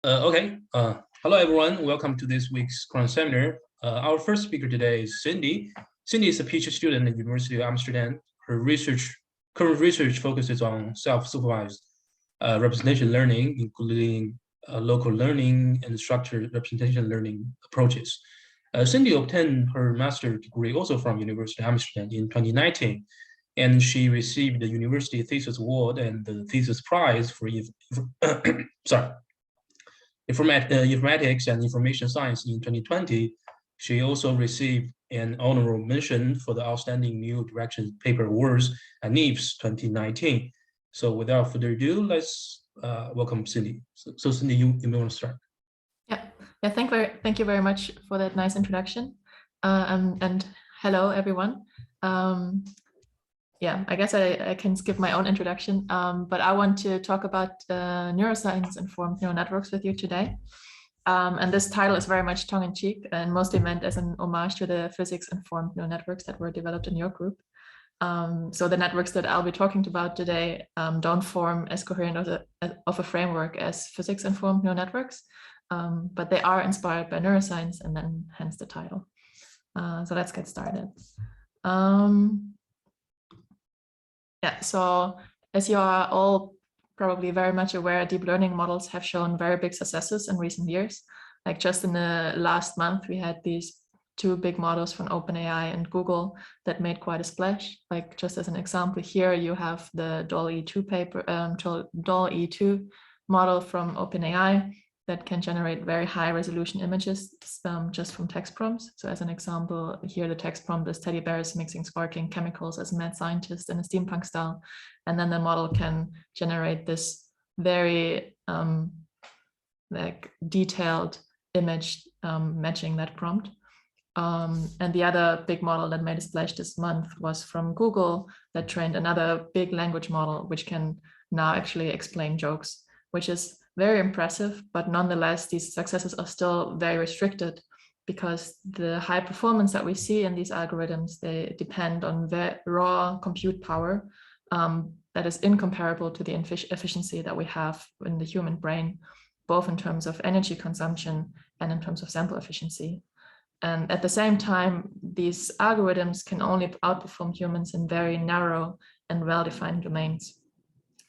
Hello everyone. Welcome to this week's Scrum seminar. Our first speaker today is Cindy. Cindy is a PhD student at the University of Amsterdam. Her current research focuses on self-supervised representation learning, including local learning and structured representation learning approaches. Cindy obtained her master's degree also from University of Amsterdam in 2019, and she received the University Thesis Award and the Thesis Prize for informatics and information science in 2020. She also received an honorable mention for the Outstanding New Directions Paper Awards at NIEPS 2019. So without further ado, let's welcome Cindy. So Cindy, you may want to start. Yeah. Thank you very much for that nice introduction. And hello, everyone. Yeah, I guess I can skip my own introduction, but I want to talk about neuroscience-informed neural networks with you today. And this title is very much tongue-in-cheek and mostly meant as an homage to the physics-informed neural networks that were developed in your group. So the networks that I'll be talking about today don't form as coherent of a framework as physics-informed neural networks, but they are inspired by neuroscience, and then hence the title. So let's get started. Yeah, so as you are all probably very much aware, deep learning models have shown very big successes in recent years. Like just in the last month, we had these two big models from OpenAI and Google that made quite a splash. Like just as an example, here you have the DALL-E2 model from OpenAI that can generate very high resolution images just from text prompts. So as an example, here the text prompt is teddy bears mixing sparkling chemicals as a mad scientist in a steampunk style. And then the model can generate this very like detailed image matching that prompt. And the other big model that made a splash this month was from Google that trained another big language model, which can now actually explain jokes, which is very impressive, but nonetheless, these successes are still very restricted because the high performance that we see in these algorithms, they depend on the raw compute power that is incomparable to the efficiency that we have in the human brain, both in terms of energy consumption and in terms of sample efficiency. And at the same time, these algorithms can only outperform humans in very narrow and well-defined domains.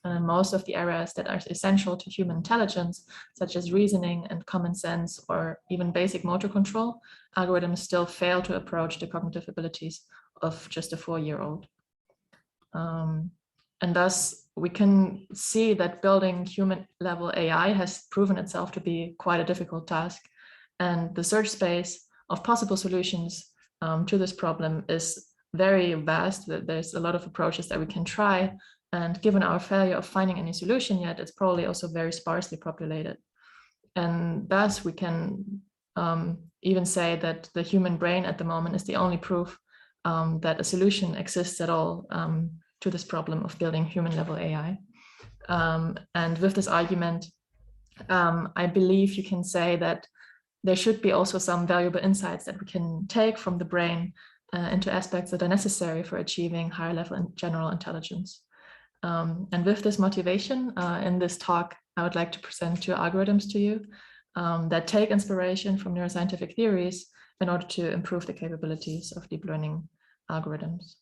And most of the areas that are essential to human intelligence, such as reasoning and common sense, or even basic motor control, algorithms still fail to approach the cognitive abilities of just a 4-year-old. And thus, we can see that building human-level AI has proven itself to be quite a difficult task. And the search space of possible solutions to this problem is very vast. There's a lot of approaches that we can try. And given our failure of finding any solution yet, it's probably also very sparsely populated. And thus we can even say that the human brain at the moment is the only proof that a solution exists at all to this problem of building human-level AI. And with this argument, I believe you can say that there should be also some valuable insights that we can take from the brain into aspects that are necessary for achieving higher level and general intelligence. And with this motivation, in this talk, I would like to present 2 algorithms to you that take inspiration from neuroscientific theories in order to improve the capabilities of deep learning algorithms.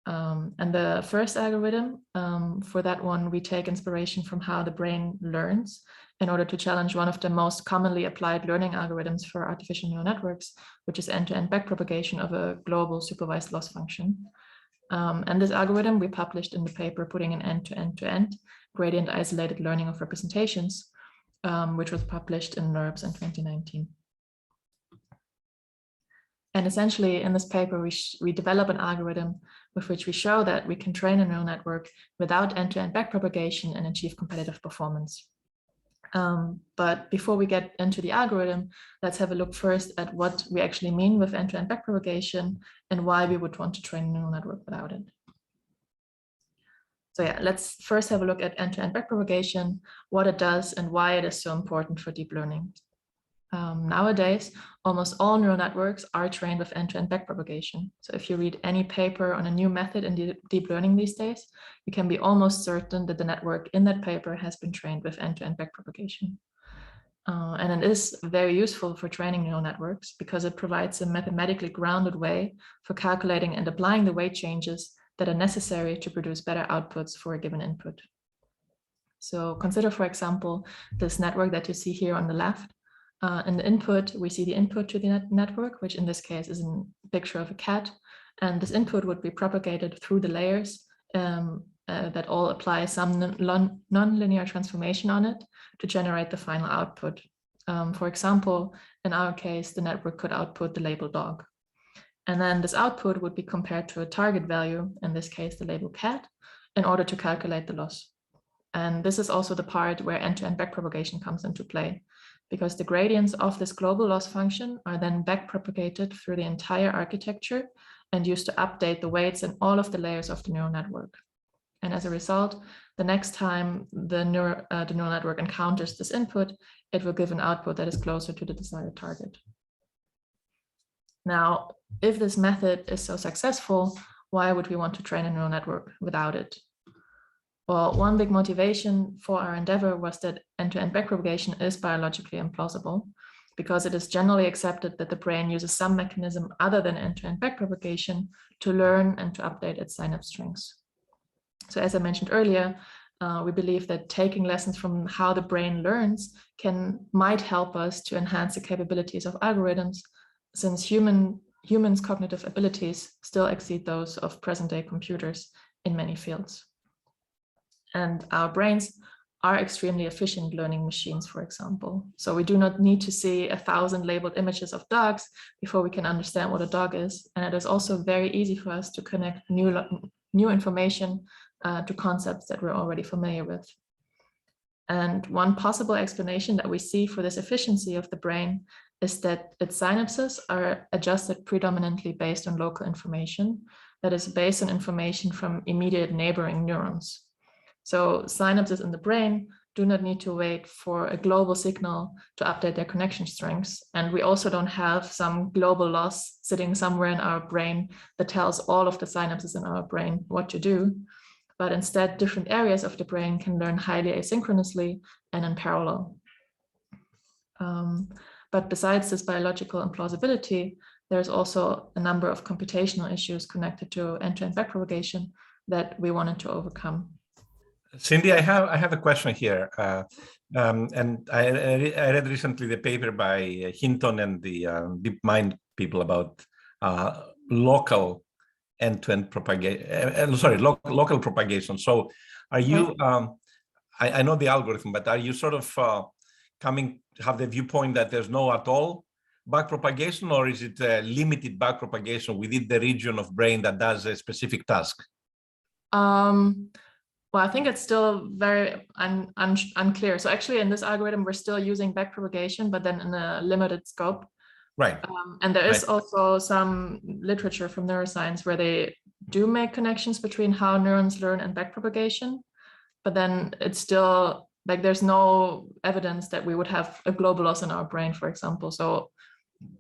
And the first algorithm, for that one, we take inspiration from how the brain learns in order to challenge one of the most commonly applied learning algorithms for artificial neural networks, which is end-to-end backpropagation of a global supervised loss function. And this algorithm we published in the paper Putting an End-to-End Gradient Isolated Learning of Representations, which was published in NeurScience in 2019. And essentially in this paper, we develop an algorithm with which we show that we can train a neural network without end-to-end backpropagation and achieve competitive performance. But before we get into the algorithm, let's have a look first at what we actually mean with end-to-end backpropagation and why we would want to train a neural network without it. So yeah, let's first have a look at end-to-end backpropagation, what it does and why it is so important for deep learning. Nowadays, almost all neural networks are trained with end-to-end backpropagation. So if you read any paper on a new method in deep learning these days, you can be almost certain that the network in that paper has been trained with end-to-end backpropagation. And it is very useful for training neural networks because it provides a mathematically grounded way for calculating and applying the weight changes that are necessary to produce better outputs for a given input. So consider, for example, this network that you see here on the left. In the input, we see the input to the network, which in this case is a picture of a cat. And this input would be propagated through the layers that all apply some nonlinear transformation on it to generate the final output. For example, in our case, the network could output the label dog. And then this output would be compared to a target value, in this case, the label cat, in order to calculate the loss. And this is also the part where end-to-end backpropagation comes into play, because the gradients of this global loss function are then backpropagated through the entire architecture and used to update the weights in all of the layers of the neural network. And as a result, the next time the neural network encounters this input, it will give an output that is closer to the desired target. Now, if this method is so successful, why would we want to train a neural network without it? Well, one big motivation for our endeavor was that end-to-end backpropagation is biologically implausible, because it is generally accepted that the brain uses some mechanism other than end-to-end backpropagation to learn and to update its synapse strings. So as I mentioned earlier, we believe that taking lessons from how the brain learns might help us to enhance the capabilities of algorithms, since humans' cognitive abilities still exceed those of present-day computers in many fields. And our brains are extremely efficient learning machines, for example. So we do not need to see 1,000 labeled images of dogs before we can understand what a dog is. And it is also very easy for us to connect new information to concepts that we're already familiar with. And one possible explanation that we see for this efficiency of the brain is that its synapses are adjusted predominantly based on local information, that is based on information from immediate neighboring neurons. So synapses in the brain do not need to wait for a global signal to update their connection strengths. And we also don't have some global loss sitting somewhere in our brain that tells all of the synapses in our brain what to do. But instead, different areas of the brain can learn highly asynchronously and in parallel. But besides this biological implausibility, there's also a number of computational issues connected to end-to-end backpropagation that we wanted to overcome. Sindy, I have a question here, and I read recently the paper by Hinton and the DeepMind people about local end-to-end propagation. Local propagation. So, are you? I know the algorithm, but are you sort of have the viewpoint that there's no at all backpropagation, or is it limited backpropagation within the region of brain that does a specific task? Well, I think it's still very unclear. So actually in this algorithm, we're still using backpropagation, but then in a limited scope. Right. And there is also some literature from neuroscience where they do make connections between how neurons learn and backpropagation, but then it's still like there's no evidence that we would have a global loss in our brain, for example. So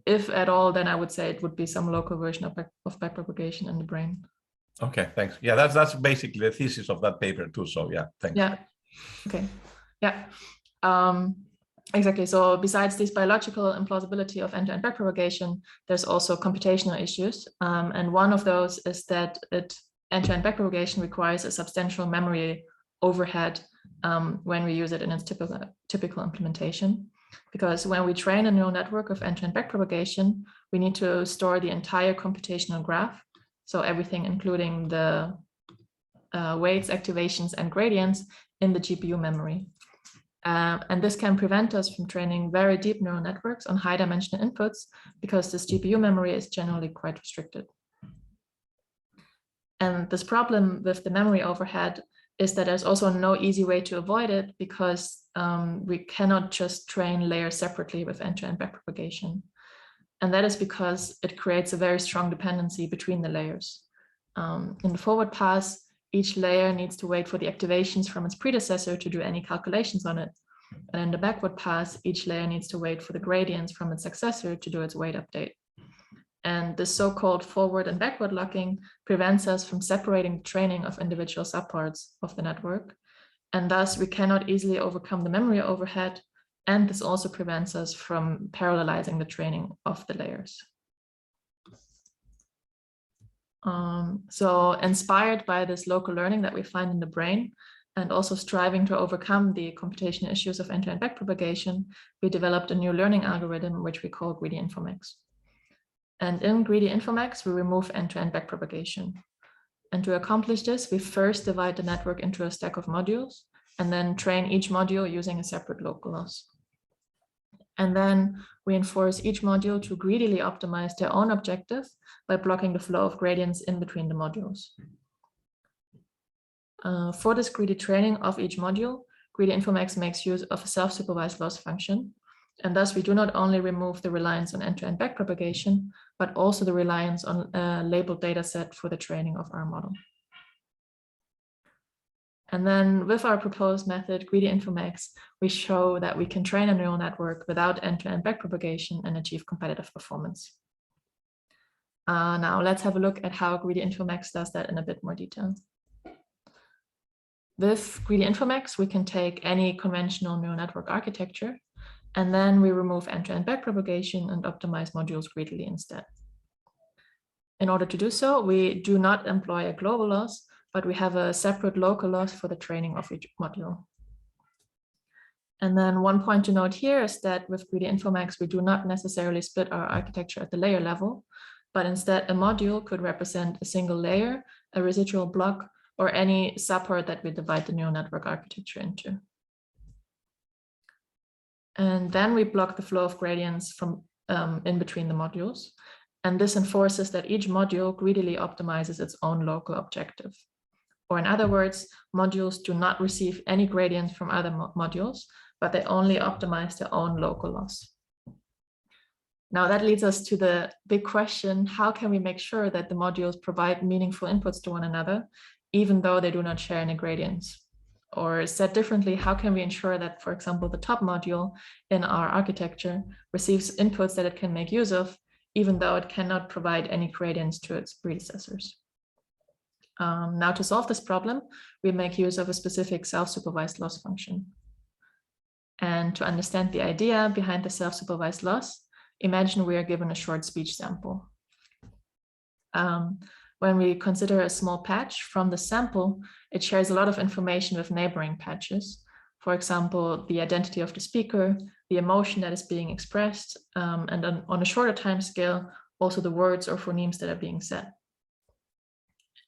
if at all, then I would say it would be some local version of backpropagation in the brain. Okay, thanks. Yeah, that's basically the thesis of that paper too. So yeah, thanks. Yeah. Okay. Yeah. Exactly. So besides this biological implausibility of end-to-end backpropagation, there's also computational issues. And one of those is that end-to-end backpropagation requires a substantial memory overhead when we use it in its typical implementation. Because when we train a neural network of end-to-end backpropagation, we need to store the entire computational graph. So everything, including the weights, activations, and gradients in the GPU memory. And this can prevent us from training very deep neural networks on high-dimensional inputs because this GPU memory is generally quite restricted. And this problem with the memory overhead is that there's also no easy way to avoid it because we cannot just train layers separately with end-to-end backpropagation. And that is because it creates a very strong dependency between the layers. In the forward pass, each layer needs to wait for the activations from its predecessor to do any calculations on it. And in the backward pass, each layer needs to wait for the gradients from its successor to do its weight update. And this so-called forward and backward locking prevents us from separating the training of individual subparts of the network. And thus we cannot easily overcome the memory overhead And this also prevents us from parallelizing the training of the layers. So inspired by this local learning that we find in the brain, and also striving to overcome the computational issues of end-to-end backpropagation, we developed a new learning algorithm, which we call Greedy Infomax. And in Greedy Infomax, we remove end-to-end backpropagation. And to accomplish this, we first divide the network into a stack of modules, and then train each module using a separate local loss. And then we enforce each module to greedily optimize their own objective by blocking the flow of gradients in between the modules. For this greedy training of each module, Greedy Infomax makes use of a self-supervised loss function. And thus we do not only remove the reliance on end-to-end backpropagation, but also the reliance on a labeled data set for the training of our model. And then with our proposed method, Greedy Infomax, we show that we can train a neural network without end-to-end backpropagation and achieve competitive performance. Now let's have a look at how Greedy Infomax does that in a bit more detail. With Greedy Infomax, we can take any conventional neural network architecture, and then we remove end-to-end backpropagation and optimize modules greedily instead. In order to do so, we do not employ a global loss, but we have a separate local loss for the training of each module. And then one point to note here is that with Greedy Infomax, we do not necessarily split our architecture at the layer level, but instead a module could represent a single layer, a residual block, or any subpart that we divide the neural network architecture into. And then we block the flow of gradients from in between the modules. And this enforces that each module greedily optimizes its own local objective. Or in other words, modules do not receive any gradients from other modules, but they only optimize their own local loss. Now that leads us to the big question, how can we make sure that the modules provide meaningful inputs to one another, even though they do not share any gradients? Or said differently, how can we ensure that, for example, the top module in our architecture receives inputs that it can make use of, even though it cannot provide any gradients to its predecessors? Now to solve this problem, we make use of a specific self-supervised loss function. And to understand the idea behind the self-supervised loss, imagine we are given a short speech sample. When we consider a small patch from the sample, it shares a lot of information with neighboring patches. For example, the identity of the speaker, the emotion that is being expressed, and on a shorter time scale, also the words or phonemes that are being said.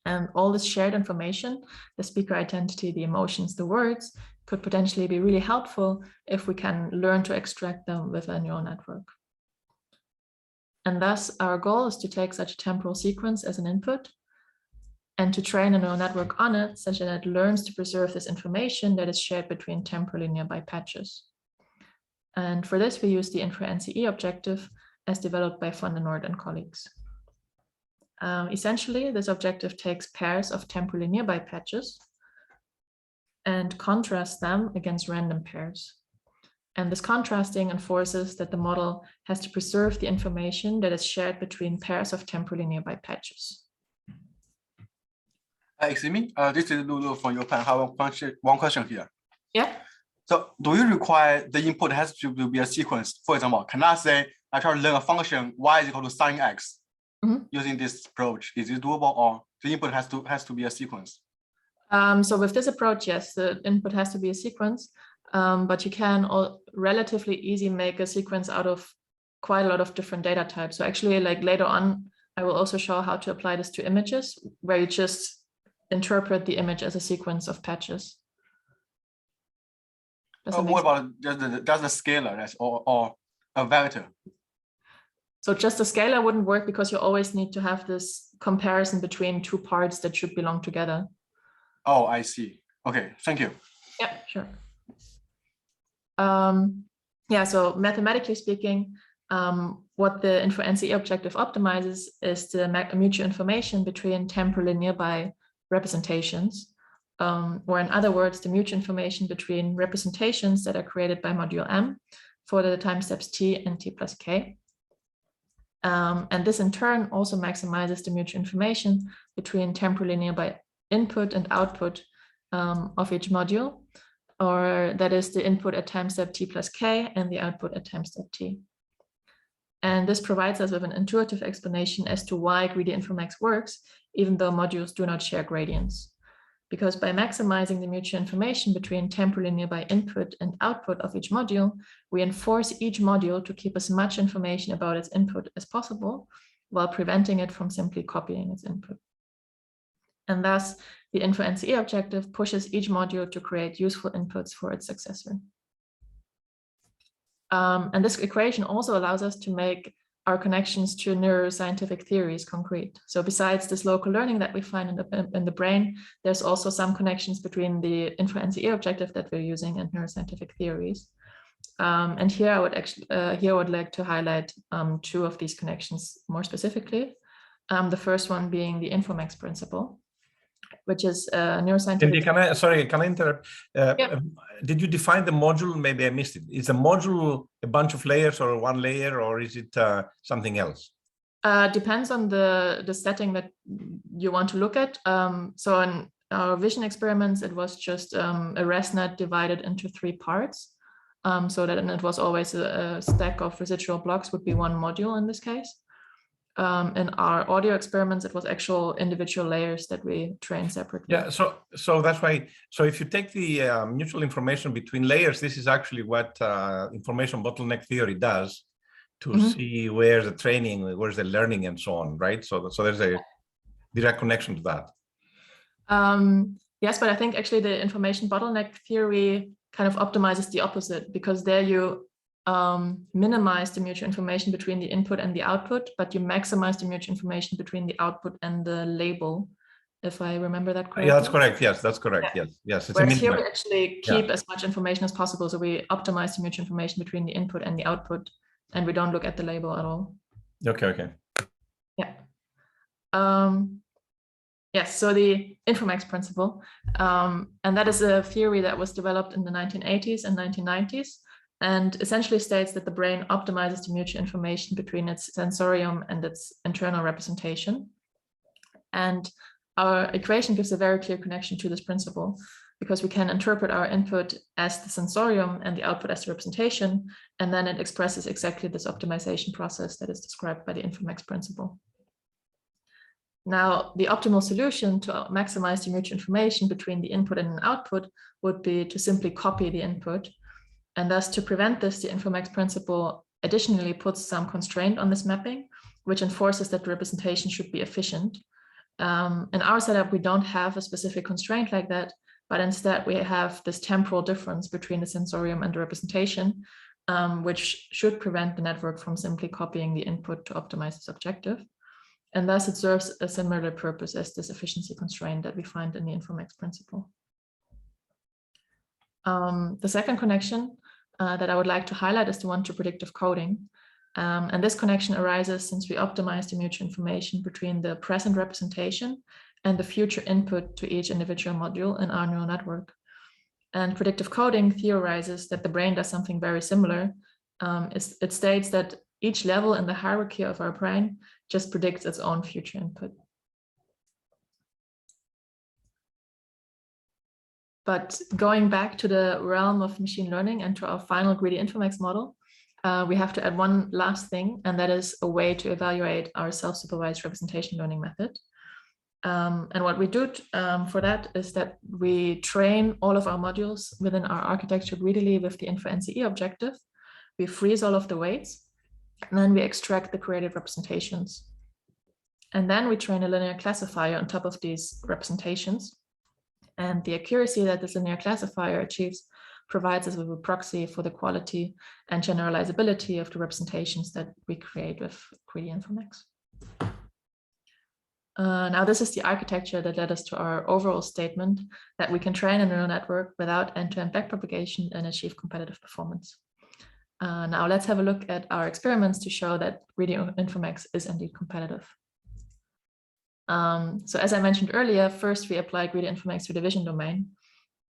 And all this shared information, the speaker identity, the emotions, the words, could potentially be really helpful if we can learn to extract them with a neural network. And thus our goal is to take such a temporal sequence as an input and to train a neural network on it such that it learns to preserve this information that is shared between temporally nearby patches. And for this, we use the infra-NCE objective as developed by Van den Noord and colleagues. Essentially, this objective takes pairs of temporally nearby patches and contrasts them against random pairs. And this contrasting enforces that the model has to preserve the information that is shared between pairs of temporally nearby patches. Excuse me, this is Lulu from Japan. I have one question here. Yeah. So do you require the input has to be a sequence? For example, can I say I try to learn a function y is equal to sin x using this approach? Is it doable, or the input has to be a sequence? So with this approach, yes, the input has to be a sequence, but you can relatively easily make a sequence out of quite a lot of different data types. So actually, like later on, I will also show how to apply this to images, where you just interpret the image as a sequence of patches. What about just the scalar or a vector? So just a scalar wouldn't work because you always need to have this comparison between two parts that should belong together. Oh, I see. Okay, thank you. Yeah, sure. Yeah, so mathematically speaking, what the infra-NCE objective optimizes is the mutual information between temporally nearby representations, or in other words, the mutual information between representations that are created by module M for the time steps t and t plus k. And this in turn also maximizes the mutual information between temporally nearby input and output of each module or that is the input at time step t plus k and the output at time step t. And this provides us with an intuitive explanation as to why greedy Infomax works, even though modules do not share gradients. Because by maximizing the mutual information between temporally nearby input and output of each module, we enforce each module to keep as much information about its input as possible, while preventing it from simply copying its input. And thus, the InfoNCE objective pushes each module to create useful inputs for its successor. And this equation also allows us to make our connections to neuroscientific theories concrete. So besides this local learning that we find in the brain, there's also some connections between the InfoNCE objective that we're using and neuroscientific theories. And here I would like to highlight two of these connections more specifically. The first one being the Infomax principle, which is neuroscientific. Can I interrupt? Did you define the module? Maybe I missed it. Is a module a bunch of layers or one layer, or is it something else? Depends on the setting that you want to look at. So in our vision experiments, it was just a ResNet divided into 3 parts. So that it was always a stack of residual blocks would be one module in this case. In our audio experiments, it was actual individual layers that we trained separately. Yeah, so that's why. So if you take the mutual information between layers, this is actually what information bottleneck theory does to see where's the training, where's the learning, and so on, right? So there's a direct connection to that. Yes, but I think actually the information bottleneck theory kind of optimizes the opposite, because there you minimize the mutual information between the input and the output, but you maximize the mutual information between the output and the label, if I remember that correctly. Yeah, that's correct. Yes, that's correct. Yeah. Yes. It's Whereas here we actually keep as much information as possible. So we optimize the mutual information between the input and the output, and we don't look at the label at all. Okay. Yeah. Yes, so the Infomax principle, and that is a theory that was developed in the 1980s and 1990s, and essentially states that the brain optimizes the mutual information between its sensorium and its internal representation. And our equation gives a very clear connection to this principle, because we can interpret our input as the sensorium and the output as the representation, and then it expresses exactly this optimization process that is described by the Infomax principle. Now, the optimal solution to maximize the mutual information between the input and an output would be to simply copy the input. And thus, to prevent this, the Infomax principle additionally puts some constraint on this mapping, which enforces that the representation should be efficient. In our setup, we don't have a specific constraint like that, but instead we have this temporal difference between the sensorium and the representation, which should prevent the network from simply copying the input to optimize this objective. And thus it serves a similar purpose as this efficiency constraint that we find in the Infomax principle. The second connection that I would like to highlight is the one to predictive coding. And this connection arises since we optimize the mutual information between the present representation and the future input to each individual module in our neural network. And predictive coding theorizes that the brain does something very similar. It states that each level in the hierarchy of our brain just predicts its own future input. But going back to the realm of machine learning and to our final greedy Infomax model, we have to add one last thing, and that is a way to evaluate our self-supervised representation learning method. And what we do for that is that we train all of our modules within our architecture greedily with the InfoNCE objective. We freeze all of the weights, and then we extract the created representations. And then we train a linear classifier on top of these representations. And the accuracy that this linear classifier achieves provides us with a proxy for the quality and generalizability of the representations that we create with greedy Infomax. Now, this is the architecture that led us to our overall statement that we can train a neural network without end-to-end backpropagation and achieve competitive performance. Now let's have a look at our experiments to show that greedy Infomax is indeed competitive. So as I mentioned earlier, first we apply greedy Infomax to the vision domain.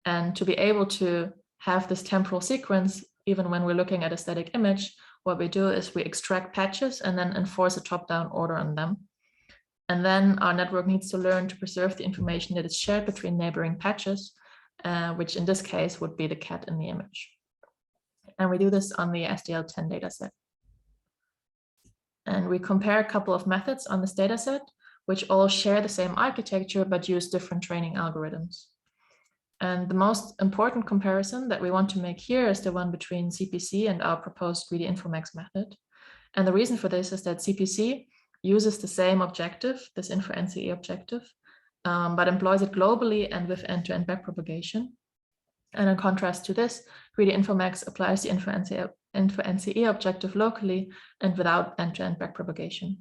And to be able to have this temporal sequence, even when we're looking at a static image, what we do is we extract patches and then enforce a top-down order on them. And then our network needs to learn to preserve the information that is shared between neighboring patches. which in this case would be the cat in the image. And we do this on the SDL10 dataset. And we compare a couple of methods on this dataset, which all share the same architecture, but use different training algorithms. And the most important comparison that we want to make here is the one between CPC and our proposed greedy Infomax method. And the reason for this is that CPC uses the same objective, this InfoNCE objective, but employs it globally and with end-to-end backpropagation. And in contrast to this, greedy Infomax applies the InfoNCE objective locally and without end-to-end backpropagation.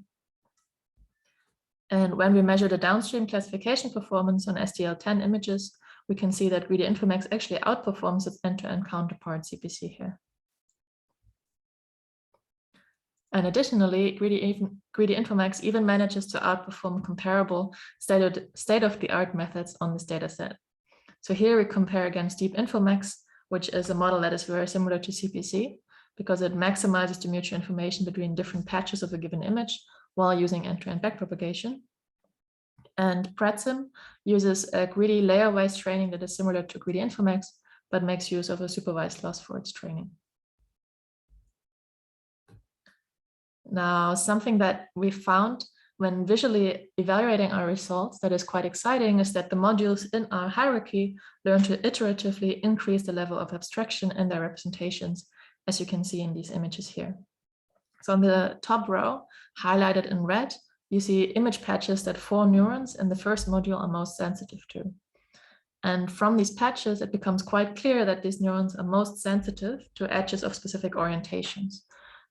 And when we measure the downstream classification performance on SDL10 images, we can see that greedy Infomax actually outperforms its end-to-end counterpart CPC here. And additionally, greedy Infomax even manages to outperform comparable state-of-the-art methods on this dataset. So here we compare against Deep Infomax, which is a model that is very similar to CPC because it maximizes the mutual information between different patches of a given image while using end-to-end backpropagation. And Pratzim uses a greedy layer-wise training that is similar to greedy Infomax, but makes use of a supervised loss for its training. Now, something that we found when visually evaluating our results that is quite exciting is that the modules in our hierarchy learn to iteratively increase the level of abstraction in their representations, as you can see in these images here. So on the top row, highlighted in red, you see image patches that 4 neurons in the first module are most sensitive to. And from these patches, it becomes quite clear that these neurons are most sensitive to edges of specific orientations.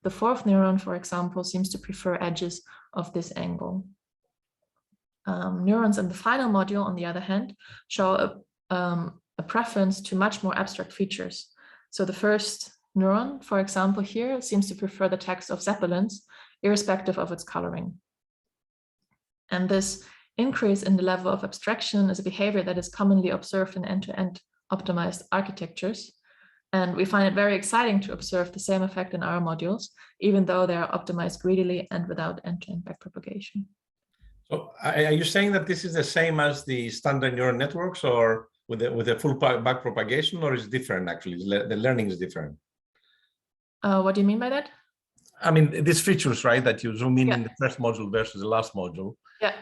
The 4th neuron, for example, seems to prefer edges of this angle. Neurons in the final module, on the other hand, show a preference to much more abstract features. So the first neuron, for example, here seems to prefer the text of zeppelins, irrespective of its coloring. And this increase in the level of abstraction is a behavior that is commonly observed in end-to-end optimized architectures. And we find it very exciting to observe the same effect in our modules, even though they are optimized greedily and without end-to-end backpropagation. So are you saying that this is the same as the standard neural networks, or with the full backpropagation, or is it different actually? The learning is different. What do you mean by that? I mean, these features, right, that you zoom in Yeah. in the first module versus the last module. Yeah.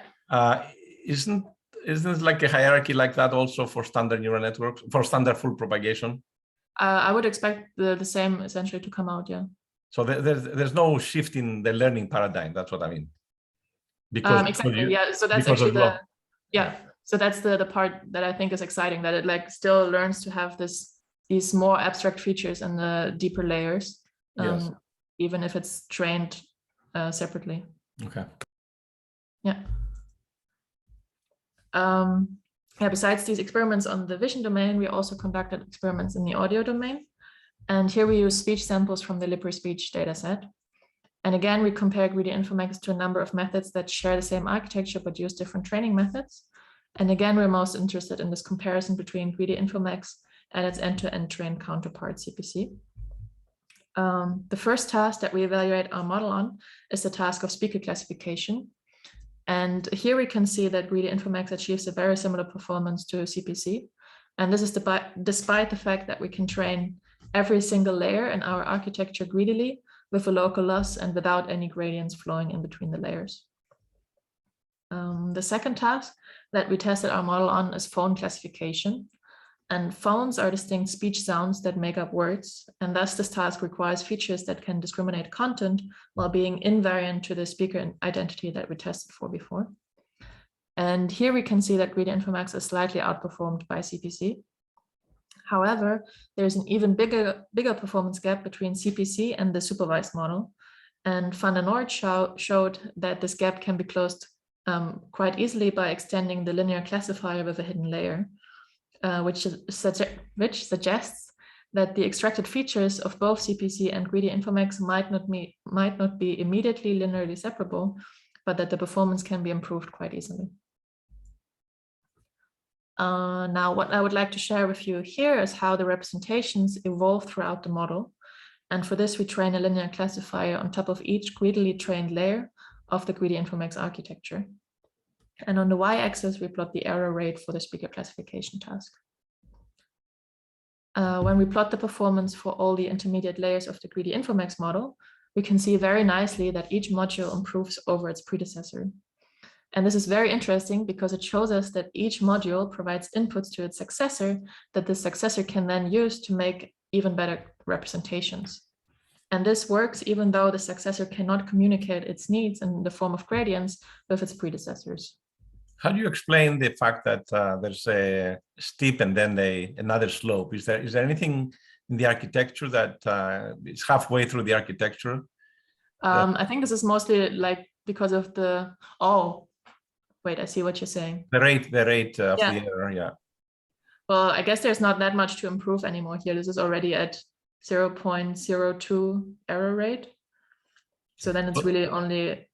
Isn't it like a hierarchy like that also for standard neural networks, for standard full propagation? I would expect the same essentially to come out, yeah. So there's no shift in the learning paradigm. That's what I mean. Because exactly, yeah. So that's actually So that's the part that I think is exciting, that it like still learns to have these more abstract features in the deeper layers, yes. even if it's trained separately. Okay. Yeah. Besides these experiments on the vision domain, we also conducted experiments in the audio domain. And here we use speech samples from the LibreSpeech dataset. And again, we compare greedy Infomax to a number of methods that share the same architecture, but use different training methods. And again, we're most interested in this comparison between greedy Infomax and its end-to-end trained counterpart, CPC. The first task that we evaluate our model on is the task of speaker classification. And here we can see that greedy Infomax achieves a very similar performance to CPC. And this is despite the fact that we can train every single layer in our architecture greedily with a local loss and without any gradients flowing in between the layers. The second task that we tested our model on is phone classification. And phones are distinct speech sounds that make up words. And thus this task requires features that can discriminate content while being invariant to the speaker identity that we tested for before. And here we can see that greedy Infomax is slightly outperformed by CPC. However, there's an even bigger performance gap between CPC and the supervised model. And Van den Noord showed that this gap can be closed quite easily by extending the linear classifier with a hidden layer, which suggests that the extracted features of both CPC and greedy Infomax might not be immediately linearly separable, but that the performance can be improved quite easily. Now, what I would like to share with you here is how the representations evolve throughout the model. And for this, we train a linear classifier on top of each greedily trained layer of the greedy Infomax architecture. And on the y-axis, we plot the error rate for the speaker classification task. when we plot the performance for all the intermediate layers of the greedy Infomax model, we can see very nicely that each module improves over its predecessor. And this is very interesting because it shows us that each module provides inputs to its successor that the successor can then use to make even better representations. And this works even though the successor cannot communicate its needs in the form of gradients with its predecessors. How do you explain the fact that there's a steep and then another slope? Is there anything in the architecture that is halfway through the architecture? I think this is mostly like because of the, oh, wait, I see what you're saying. The rate of the error, yeah. Well, I guess there's not that much to improve anymore here. This is already at 0.02 error rate. So then it's really only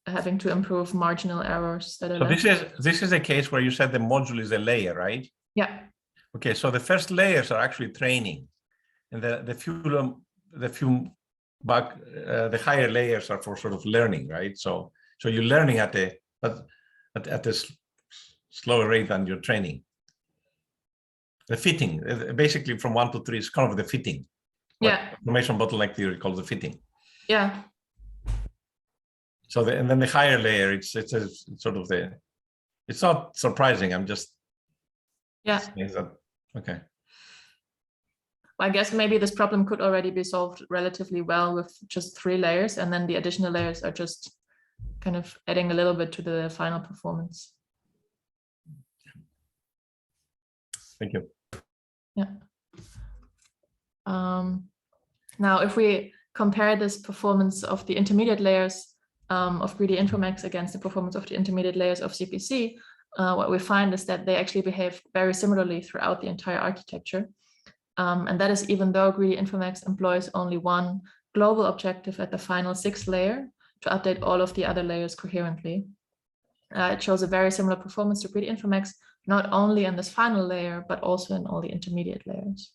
having to improve marginal errors that are so this is a case where you said the module is a layer, right? Yeah. Okay, so the first layers are actually training, and the higher layers are for sort of learning, right? So you're learning at a slower rate than you're training. The fitting, basically from 1 to 3 is kind of the fitting. Yeah. Information bottleneck theory calls the fitting. Yeah. So and then the higher layer, it's sort of it's not surprising. I'm just saying that, okay. Well, I guess maybe this problem could already be solved relatively well with just 3 layers, and then the additional layers are just kind of adding a little bit to the final performance. Thank you. Yeah. Now, if we compare this performance of the intermediate layers of greedy Infomax against the performance of the intermediate layers of CPC, what we find is that they actually behave very similarly throughout the entire architecture. And that is even though greedy Infomax employs only one global objective at the final 6th layer to update all of the other layers coherently. It shows a very similar performance to greedy Infomax, not only in this final layer, but also in all the intermediate layers.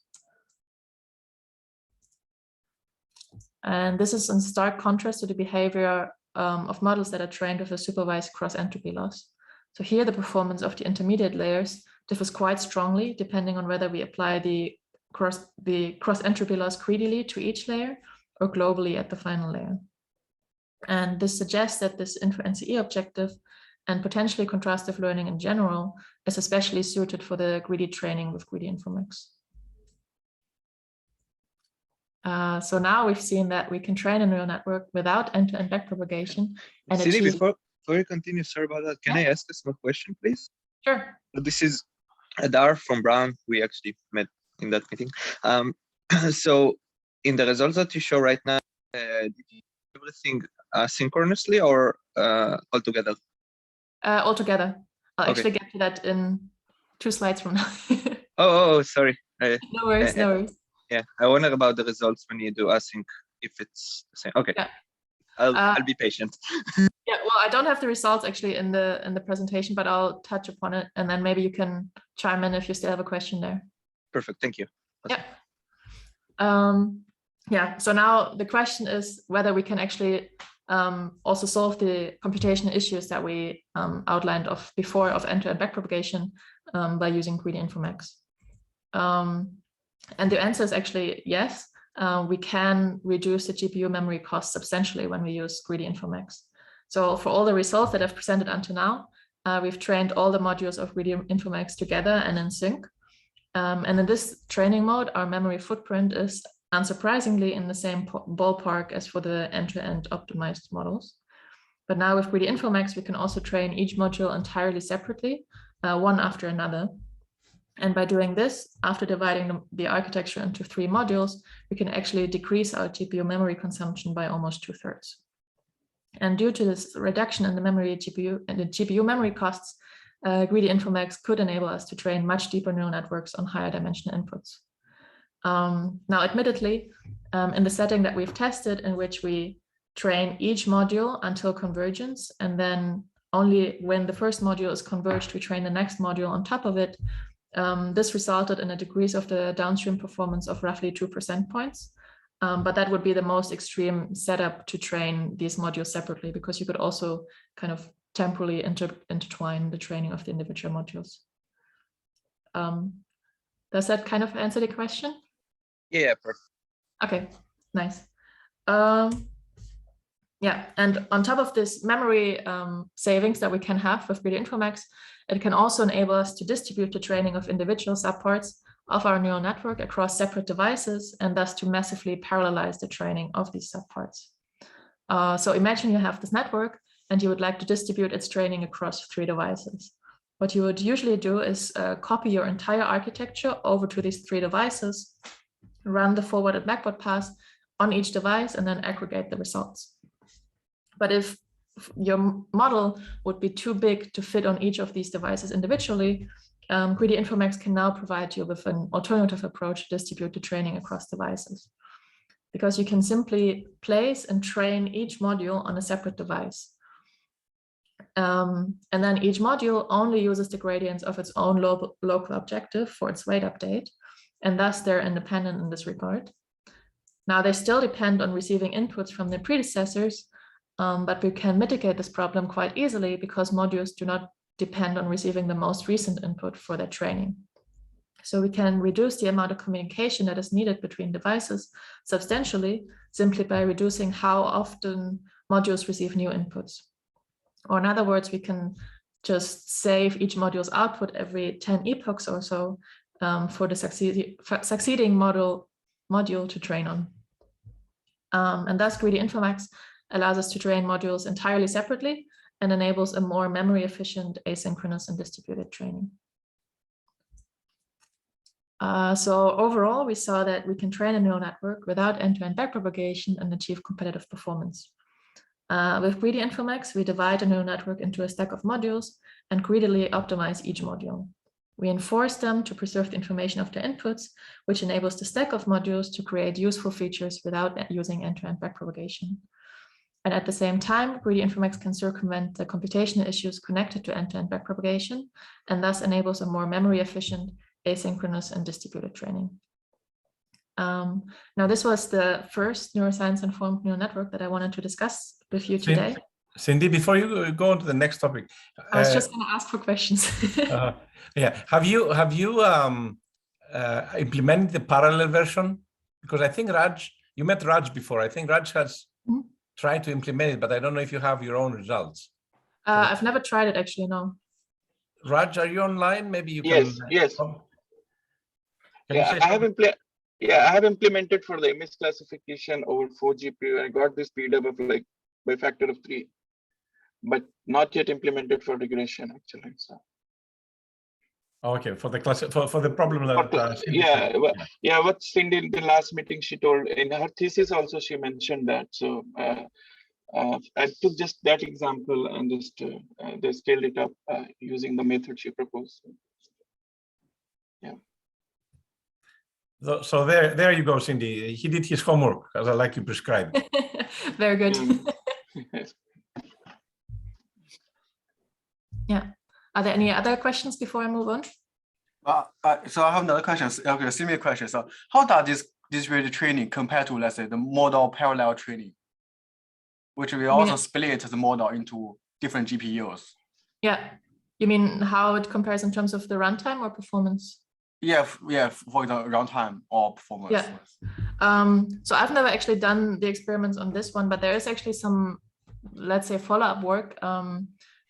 And this is in stark contrast to the behavior of models that are trained with a supervised cross-entropy loss. So here the performance of the intermediate layers differs quite strongly depending on whether we apply the cross-entropy loss greedily to each layer or globally at the final layer. And this suggests that this info-NCE objective and potentially contrastive learning in general is especially suited for the greedy training with greedy Infomax. So now we've seen that we can train a neural network without end-to-end backpropagation. And Sindy, before you continue, sorry about that. Can I ask a small question, please? Sure. This is Adar from Brown. We actually met in that meeting. So in the results that you show right now, did you do everything synchronously or altogether? Altogether. I'll actually get to that in 2 slides from now. Oh, sorry. No worries, no worries. Yeah, I wonder about the results when you do async, if it's the same. Okay, yeah. I'll be patient. Yeah, well, I don't have the results actually in the presentation, but I'll touch upon it, and then maybe you can chime in if you still have a question there. Perfect, thank you. Yeah. Yeah. So now the question is whether we can actually also solve the computational issues that we outlined before of end-to-end backpropagation by using greedy Infomax. And the answer is actually yes. We can reduce the GPU memory cost substantially when we use greedy Infomax. So for all the results that I've presented until now, we've trained all the modules of greedy Infomax together and in sync. And in this training mode, our memory footprint is unsurprisingly in the same ballpark as for the end-to-end optimized models. But now with greedy Infomax, we can also train each module entirely separately, one after another. And by doing this, after dividing the architecture into 3 modules, we can actually decrease our GPU memory consumption by almost 2/3. And due to this reduction in the GPU memory costs, greedy Infomax could enable us to train much deeper neural networks on higher dimensional inputs. Now, admittedly, in the setting that we've tested, in which we train each module until convergence, and then only when the first module is converged, we train the next module on top of it, this resulted in a decrease of the downstream performance of roughly 2 percentage points. But that would be the most extreme setup to train these modules separately, because you could also kind of temporally intertwine the training of the individual modules. Does that kind of answer the question? Yeah, perfect. Okay, nice. Yeah, and on top of this memory savings that we can have with 3D Infomax, it can also enable us to distribute the training of individual subparts of our neural network across separate devices, and thus to massively parallelize the training of these subparts. So imagine you have this network and you would like to distribute its training across 3 devices. What you would usually do is copy your entire architecture over to these 3 devices, run the forward and backward pass on each device, and then aggregate the results. But if your model would be too big to fit on each of these devices individually, 3D Infomax can now provide you with an alternative approach to distribute the training across devices. Because you can simply place and train each module on a separate device. And then each module only uses the gradients of its own local objective for its weight update, and thus they're independent in this regard. Now they still depend on receiving inputs from their predecessors, but we can mitigate this problem quite easily because modules do not depend on receiving the most recent input for their training. So we can reduce the amount of communication that is needed between devices substantially simply by reducing how often modules receive new inputs. Or in other words, we can just save each module's output every 10 epochs or so for the succeeding module to train on. And thus 3D Infomax allows us to train modules entirely separately and enables a more memory efficient, asynchronous and distributed training. So overall, we saw that we can train a neural network without end-to-end backpropagation and achieve competitive performance. With 3D Infomax, we divide a neural network into a stack of modules and greedily optimize each module. We enforce them to preserve the information of their inputs, which enables the stack of modules to create useful features without using end-to-end backpropagation. And at the same time, 3D Infomax can circumvent the computational issues connected to end-to-end backpropagation and thus enables a more memory efficient, asynchronous and distributed training. Now, this was the first neuroscience-informed neural network that I wanted to discuss with you today. Sindy, before you go on to the next topic, I was just going to ask for questions. Yeah, have you implemented the parallel version? Because I think Raj, you met Raj before. I think Raj has tried to implement it, but I don't know if you have your own results. I've never tried it actually, no. Raj, are you online? Maybe you can. Yes. Yeah, I have implemented for the image classification over 4 GPU. I got this speed up of like by factor of 3, but not yet implemented for regression actually. So. Okay, for the class for the problem that what Sindy in the last meeting she told in her thesis also she mentioned that. So I took just that example and just they scaled it up using the method she proposed. Yeah. So there you go, Sindy. He did his homework, as I like you prescribed. Very good. Yeah. Are there any other questions before I move on? So I have another question. Okay, similar question. So how does this distributed training compare to, let's say, the model parallel training, which we also split the model into different GPUs? Yeah. You mean how it compares in terms of the runtime or performance? Yeah, for the runtime or performance. Yeah. So I've never actually done the experiments on this one, but there is actually some, let's say, follow-up work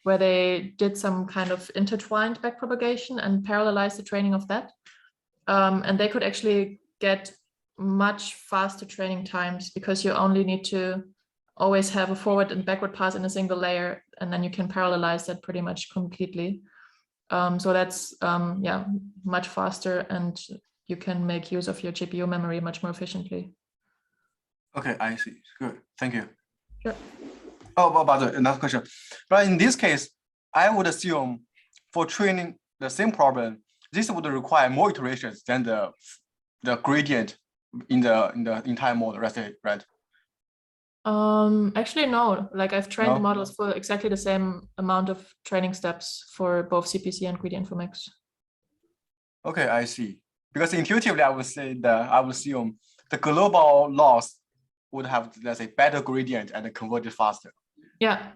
where they did some kind of intertwined backpropagation and parallelized the training of that. And they could actually get much faster training times because you only need to always have a forward and backward pass in a single layer, and then you can parallelize that pretty much completely. So that's much faster, and you can make use of your GPU memory much more efficiently. Okay, I see. Good, thank you. Sure. Oh, but another question. But in this case, I would assume for training the same problem, this would require more iterations than the gradient in the entire model, right? Actually, no. Like I've trained the models for exactly the same amount of training steps for both CPC and 3D Infomax. Okay, I see. Because intuitively, I would say that I would assume the global loss would have, let's say, better gradient and convert it faster. Yeah.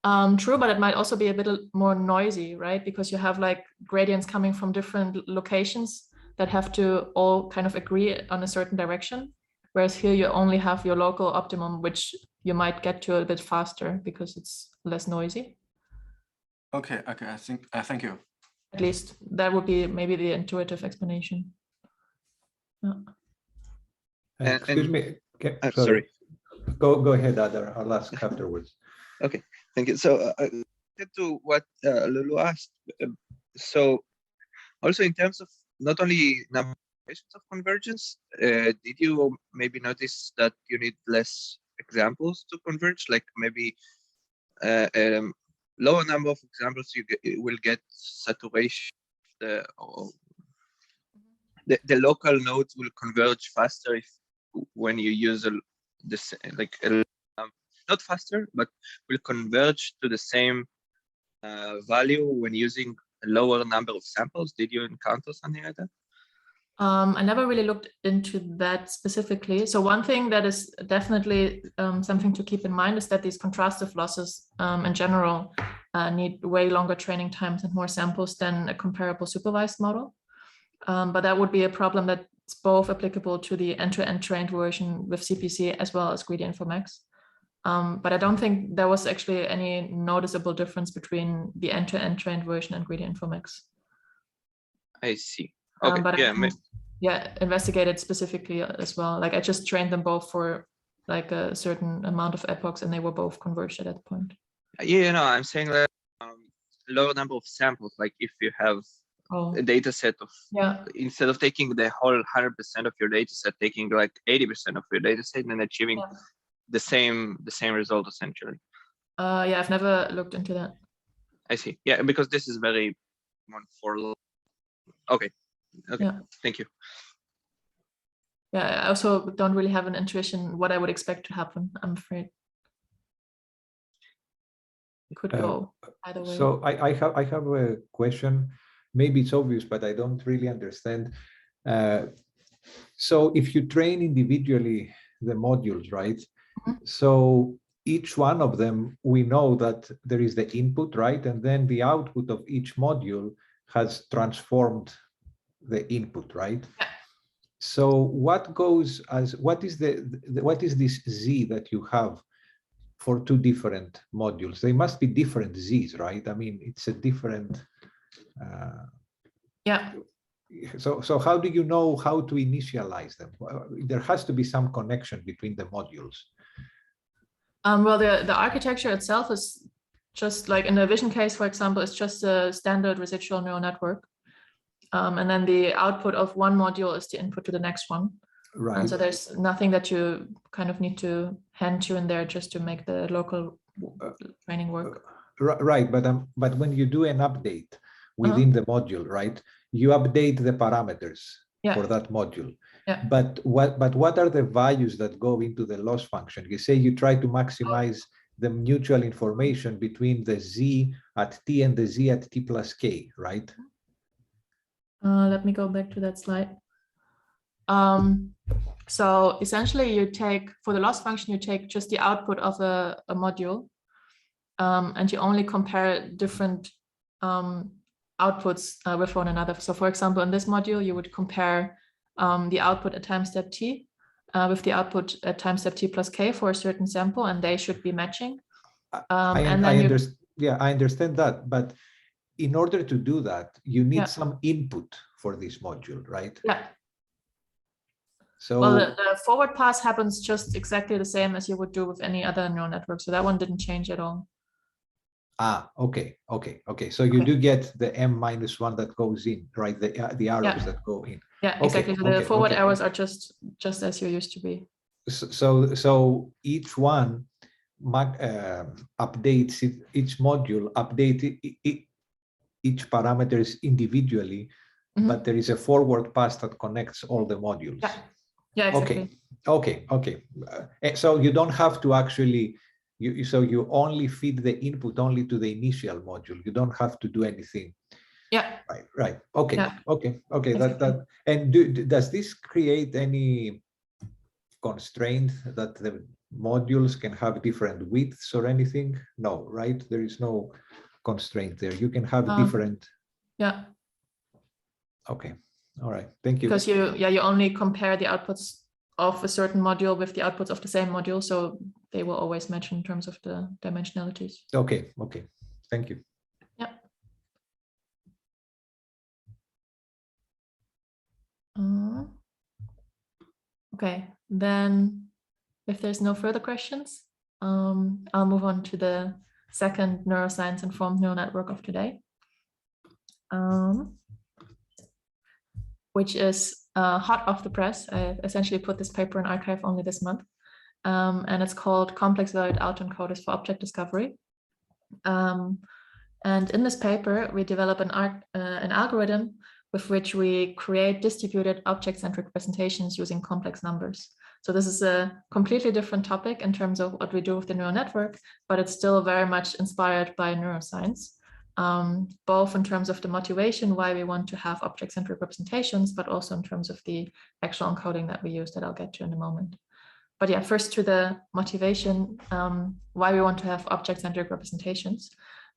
True, but it might also be a bit more noisy, right? Because you have like gradients coming from different locations that have to all kind of agree on a certain direction. Whereas here you only have your local optimum, which you might get to a bit faster because it's less noisy. Okay, I think, thank you. At least that would be maybe the intuitive explanation. Yeah. Excuse me. Sorry. Go ahead, Adar. I'll ask afterwards. Okay, thank you. So to what Lulu asked, so also in terms of not only number of convergence, did you maybe notice that you need less examples to converge? Like maybe lower number of examples, you will get saturation. The local nodes will converge faster if when you use not faster, but will converge to the same value when using a lower number of samples. Did you encounter something like that? I never really looked into that specifically. So one thing that is definitely something to keep in mind is that these contrastive losses in general need way longer training times and more samples than a comparable supervised model. But that would be a problem that's both applicable to the end-to-end trained version with CPC as well as Gradient4Max. But I don't think there was actually any noticeable difference between the end-to-end trained version and Gradient4Max. I see. Okay. But yeah, investigated specifically as well. Like I just trained them both for like a certain amount of epochs, and they were both converged at that point. Yeah, no, I'm saying that lower number of samples. Like if you have a data set of, instead of taking the whole 100% of your data set, taking like 80% of your data set and achieving the same result essentially. Yeah, I've never looked into that. I see. Yeah, because this is very okay. Okay, yeah. Thank you. Yeah, I also don't really have an intuition what I would expect to happen, I'm afraid. It could go either way. So I have a question. Maybe it's obvious, but I don't really understand. So if you train individually the modules, right? So each one of them, we know that there is the input, right? And then the output of each module has transformed the input, right? So what goes as, what is this Z that you have for two different modules? They must be different Z's, right? I mean, it's a different. So how do you know how to initialize them? There has to be some connection between the modules. Well, the architecture itself is just like in the vision case, for example, it's just a standard residual neural network. And then the output of one module is the input to the next one. Right. And so there's nothing that you kind of need to hand to in there just to make the local training work. Right, but when you do an update within the module, right, you update the parameters for that module. Yeah. But what are the values that go into the loss function? You say you try to maximize the mutual information between the Z at T and the Z at T plus K, right? Let me go back to that slide. So essentially you take, for the loss function, you take just the output of a module and you only compare different outputs with one another. So for example, in this module, you would compare the output at time step T with the output at time step T plus K for a certain sample, and they should be matching. I understand that, but in order to do that, you need some input for this module, right? Yeah. So well, the forward pass happens just exactly the same as you would do with any other neural network. So that one didn't change at all. Okay. So you do get the M-1 that goes in, right? The arrows that go in. Yeah, exactly. So the forward arrows are just as you used to be. So each one updates it, each module updates each parameters individually, but there is a forward pass that connects all the modules. Yeah, exactly. Okay. So you don't have to actually, so you only feed the input only to the initial module. You don't have to do anything. Yeah. Right. Okay. Yeah. Okay. Exactly. And does this create any constraint that modules can have different widths or anything? No, right? There is no constraint there. You can have different. Yeah. Okay. All right. Thank you. Because you only compare the outputs of a certain module with the outputs of the same module, so they will always match in terms of the dimensionalities. Okay. Okay. Thank you. Yeah. Okay. Then, if there's no further questions, I'll move on to the second neuroscience-informed neural network of today, which is hot off the press. I essentially put this paper in arXiv only this month, and it's called Complex Valued Autoencoders for Object Discovery. And in this paper, we develop an algorithm with which we create distributed object-centric representations using complex numbers. So this is a completely different topic in terms of what we do with the neural network, but it's still very much inspired by neuroscience, both in terms of the motivation why we want to have object-centric representations, but also in terms of the actual encoding that we use that I'll get to in a moment. But yeah, first to the motivation, why we want to have object-centric representations.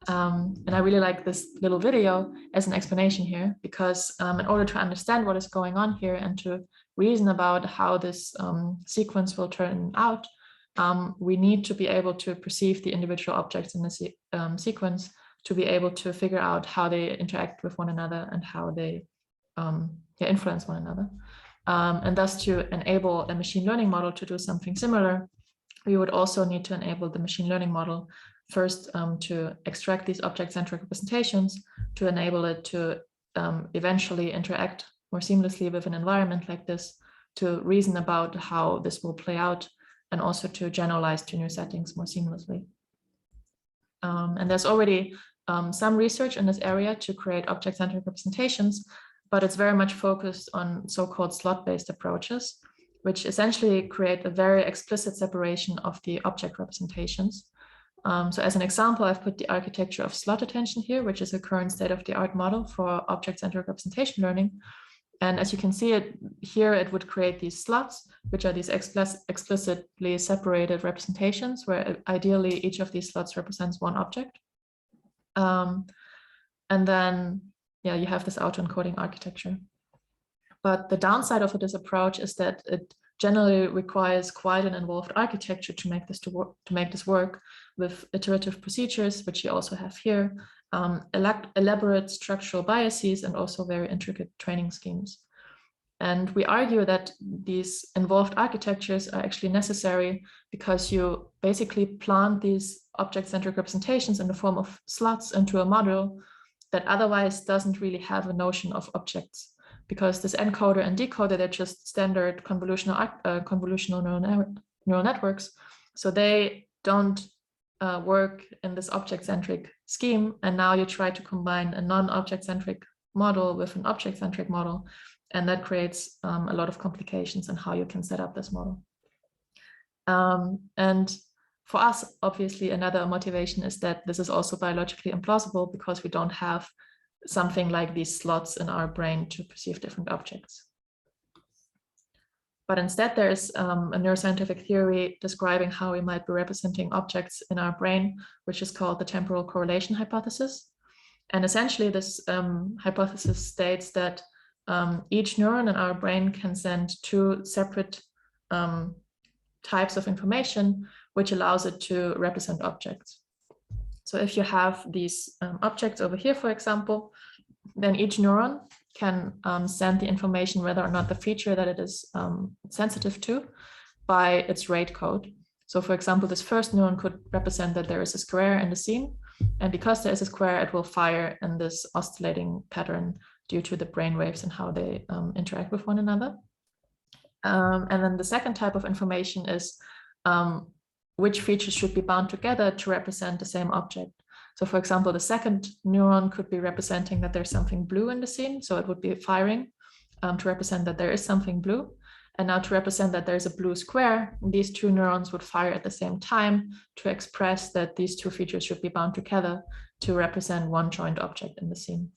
And I really like this little video as an explanation here, because in order to understand what is going on here and to reason about how this sequence will turn out, we need to be able to perceive the individual objects in the sequence to be able to figure out how they interact with one another and how they influence one another. And thus, to enable a machine learning model to do something similar, we would also need to enable the machine learning model first to extract these object-centric representations, to enable it to eventually interact more seamlessly with an environment like this, to reason about how this will play out, and also to generalize to new settings more seamlessly. And there's already some research in this area to create object-centric representations, but it's very much focused on so-called slot-based approaches, which essentially create a very explicit separation of the object representations. So as an example, I've put the architecture of slot attention here, which is a current state-of-the-art model for object-centered representation learning. And as you can see it here, it would create these slots, which are these explicitly separated representations, where ideally each of these slots represents one object. And then, yeah, you have this autoencoding architecture. But the downside of this approach is that it generally requires quite an involved architecture to make this work with iterative procedures, which you also have here, elaborate structural biases, and also very intricate training schemes. And we argue that these involved architectures are actually necessary because you basically plant these object-centric representations in the form of slots into a module that otherwise doesn't really have a notion of objects, because this encoder and decoder, they're just standard convolutional neural networks. So they don't work in this object-centric scheme. And now you try to combine a non-object-centric model with an object-centric model. And that creates a lot of complications in how you can set up this model. And for us, obviously, another motivation is that this is also biologically implausible because we don't have something like these slots in our brain to perceive different objects. But instead, there is a neuroscientific theory describing how we might be representing objects in our brain, which is called the temporal correlation hypothesis. And essentially, this hypothesis states that each neuron in our brain can send two separate types of information, which allows it to represent objects. So if you have these objects over here, for example, then each neuron can send the information whether or not the feature that it is sensitive to by its rate code. So for example, this first neuron could represent that there is a square in the scene. And because there is a square, it will fire in this oscillating pattern due to the brain waves and how they interact with one another. And then the second type of information is which features should be bound together to represent the same object. So for example, the second neuron could be representing that there's something blue in the scene. So it would be firing to represent that there is something blue. And now to represent that there's a blue square, these two neurons would fire at the same time to express that these two features should be bound together to represent one joint object in the scene.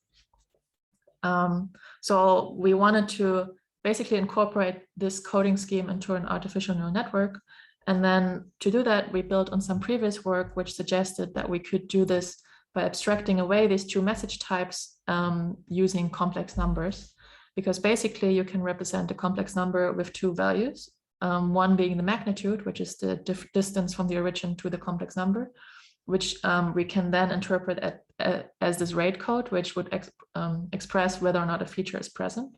So we wanted to basically incorporate this coding scheme into an artificial neural network. And then to do that, we built on some previous work, which suggested that we could do this by abstracting away these two message types using complex numbers, because basically you can represent a complex number with two values, one being the magnitude, which is the distance from the origin to the complex number, which we can then interpret as this rate code, which would express whether or not a feature is present.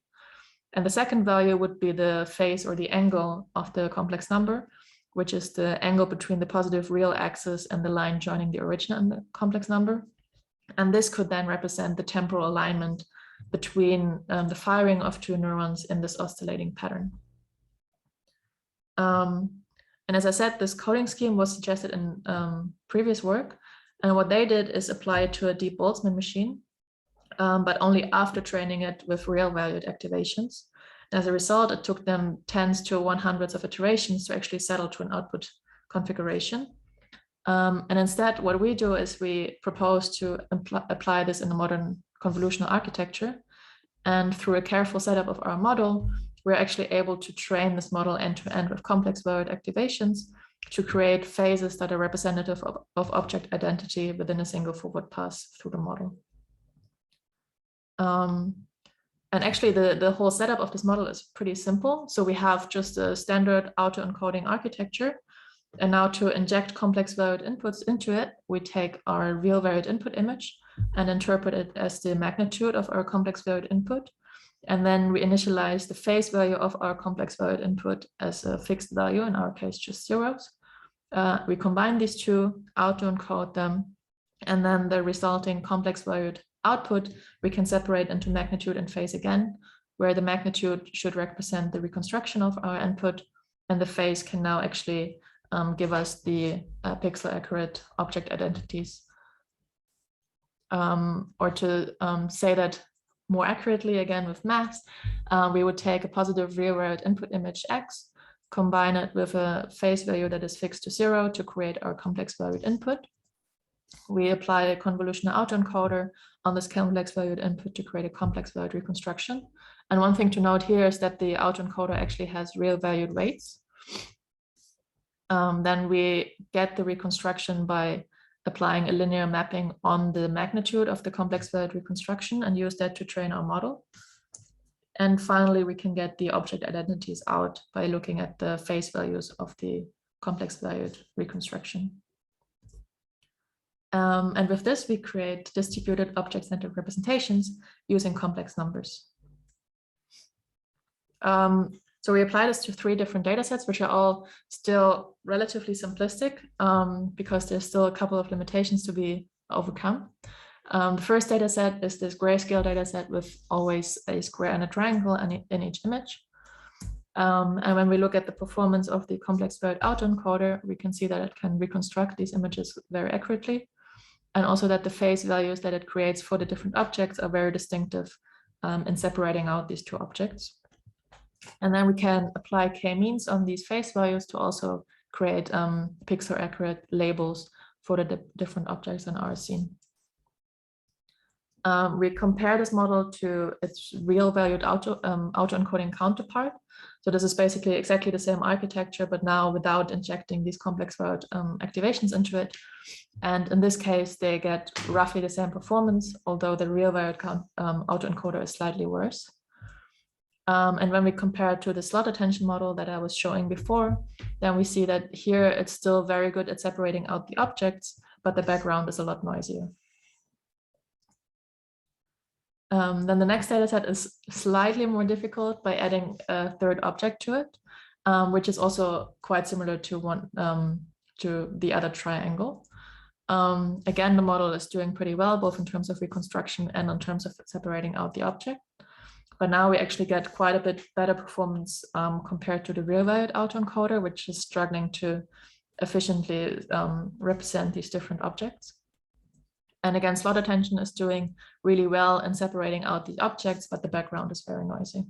And the second value would be the phase or the angle of the complex number, which is the angle between the positive real axis and the line joining the origin and the complex number. And this could then represent the temporal alignment between the firing of two neurons in this oscillating pattern. And as I said, this coding scheme was suggested in previous work. And what they did is apply it to a deep Boltzmann machine, but only after training it with real valued activations. As a result, it took them tens to 100s of iterations to actually settle to an output configuration. And instead, what we do is we propose to apply this in a modern convolutional architecture. And through a careful setup of our model, we're actually able to train this model end-to-end with complex valued activations to create phases that are representative of object identity within a single forward pass through the model. And actually, the whole setup of this model is pretty simple. So we have just a standard auto-encoding architecture. And now to inject complex valued inputs into it, we take our real valued input image and interpret it as the magnitude of our complex valued input. And then we initialize the phase value of our complex valued input as a fixed value, in our case, just zeros. We combine these two, auto-encode them, and then the resulting complex valued output, we can separate into magnitude and phase again, where the magnitude should represent the reconstruction of our input, and the phase can now actually give us the pixel accurate object identities. Or to say that more accurately again with maths, we would take a positive real valued input image X, combine it with a phase value that is fixed to 0 to create our complex valued input. We apply a convolutional autoencoder on this complex valued input to create a complex valued reconstruction. And one thing to note here is that the autoencoder actually has real valued weights. Then we get the reconstruction by applying a linear mapping on the magnitude of the complex valued reconstruction and use that to train our model. And finally, we can get the object identities out by looking at the phase values of the complex valued reconstruction. And with this, we create distributed object-centered representations using complex numbers. So we apply this to 3 different data sets, which are all still relatively simplistic because there's still a couple of limitations to be overcome. The first data set is this grayscale data set with always a square and a triangle in each image. And when we look at the performance of the complex valued autoencoder, we can see that it can reconstruct these images very accurately. And also that the phase values that it creates for the different objects are very distinctive in separating out these 2 objects. And then we can apply k-means on these phase values to also create pixel accurate labels for the different objects in our scene. We compare this model to its real valued autoencoding counterpart. So this is basically exactly the same architecture, but now without injecting these complex valued activations into it. And in this case, they get roughly the same performance, although the real valued autoencoder is slightly worse. And when we compare it to the slot attention model that I was showing before, then we see that here it's still very good at separating out the objects, but the background is a lot noisier. Then the next data set is slightly more difficult by adding a 3rd object to it, which is also quite similar to the other triangle. Again, the model is doing pretty well, both in terms of reconstruction and in terms of separating out the object. But now we actually get quite a bit better performance compared to the real valued autoencoder, which is struggling to efficiently represent these different objects. And again, slot attention is doing really well in separating out the objects, but the background is very noisy.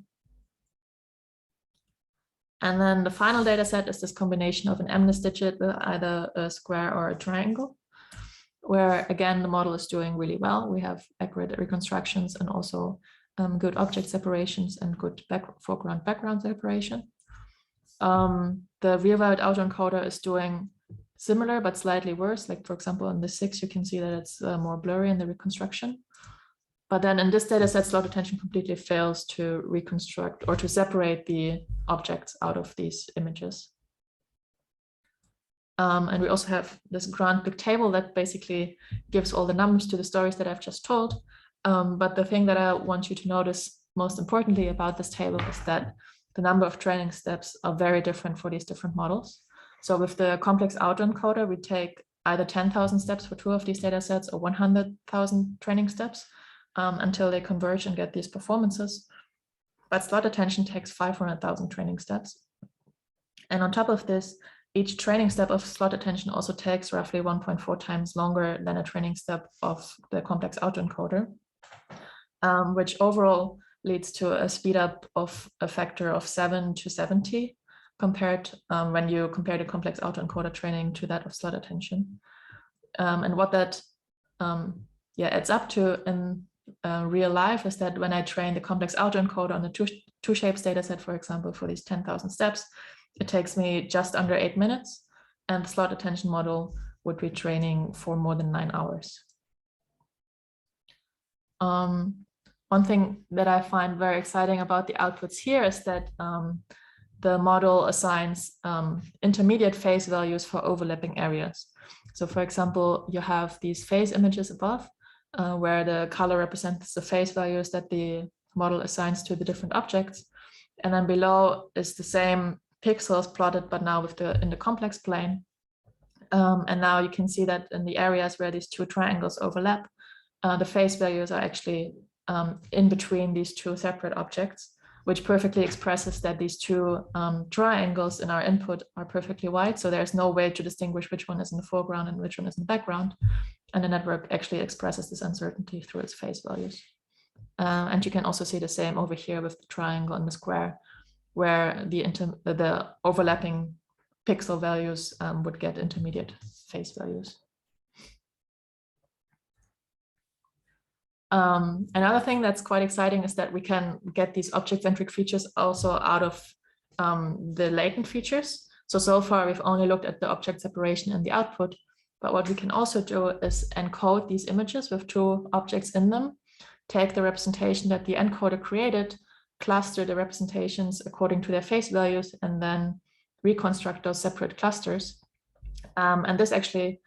And then the final data set is this combination of an MNIST digit with either a square or a triangle, where again, the model is doing really well. We have accurate reconstructions and also good object separations and good foreground background separation. the real-valued autoencoder is doing similar but slightly worse. Like for example, in the 6, you can see that it's more blurry in the reconstruction. But then in this data set, slot attention completely fails to reconstruct or to separate the objects out of these images. And we also have this grand big table that basically gives all the numbers to the stories that I've just told. But the thing that I want you to notice most importantly about this table is that the number of training steps are very different for these different models. So with the complex autoencoder, we take either 10,000 steps for 2 of these data sets or 100,000 training steps until they converge and get these performances. But slot attention takes 500,000 training steps. And on top of this, each training step of slot attention also takes roughly 1.4 times longer than a training step of the complex autoencoder, which overall leads to a speed up of a factor of 7 to 70 compared when you compare the complex autoencoder training to that of slot attention. And what that adds up to in real life is that when I train the complex autoencoder on the two shapes data set, for example, for these 10,000 steps, it takes me just under 8 minutes, and the slot attention model would be training for more than 9 hours. One thing that I find very exciting about the outputs here is that the model assigns intermediate phase values for overlapping areas. So for example, you have these phase images above, where the color represents the phase values that the model assigns to the different objects. And then below is the same pixels plotted, but now with in the complex plane. And now you can see that in the areas where these 2 triangles overlap, the phase values are actually in between these 2 separate objects, which perfectly expresses that these 2 triangles in our input are perfectly wide. So there's no way to distinguish which one is in the foreground and which one is in the background. And the network actually expresses this uncertainty through its phase values. And you can also see the same over here with the triangle and the square, where the overlapping pixel values would get intermediate phase values. Another thing that's quite exciting is that we can get these object-centric features also out of the latent features. So far we've only looked at the object separation in the output, but what we can also do is encode these images with 2 objects in them, take the representation that the encoder created, cluster the representations according to their phase values, and then reconstruct those separate clusters. And this actually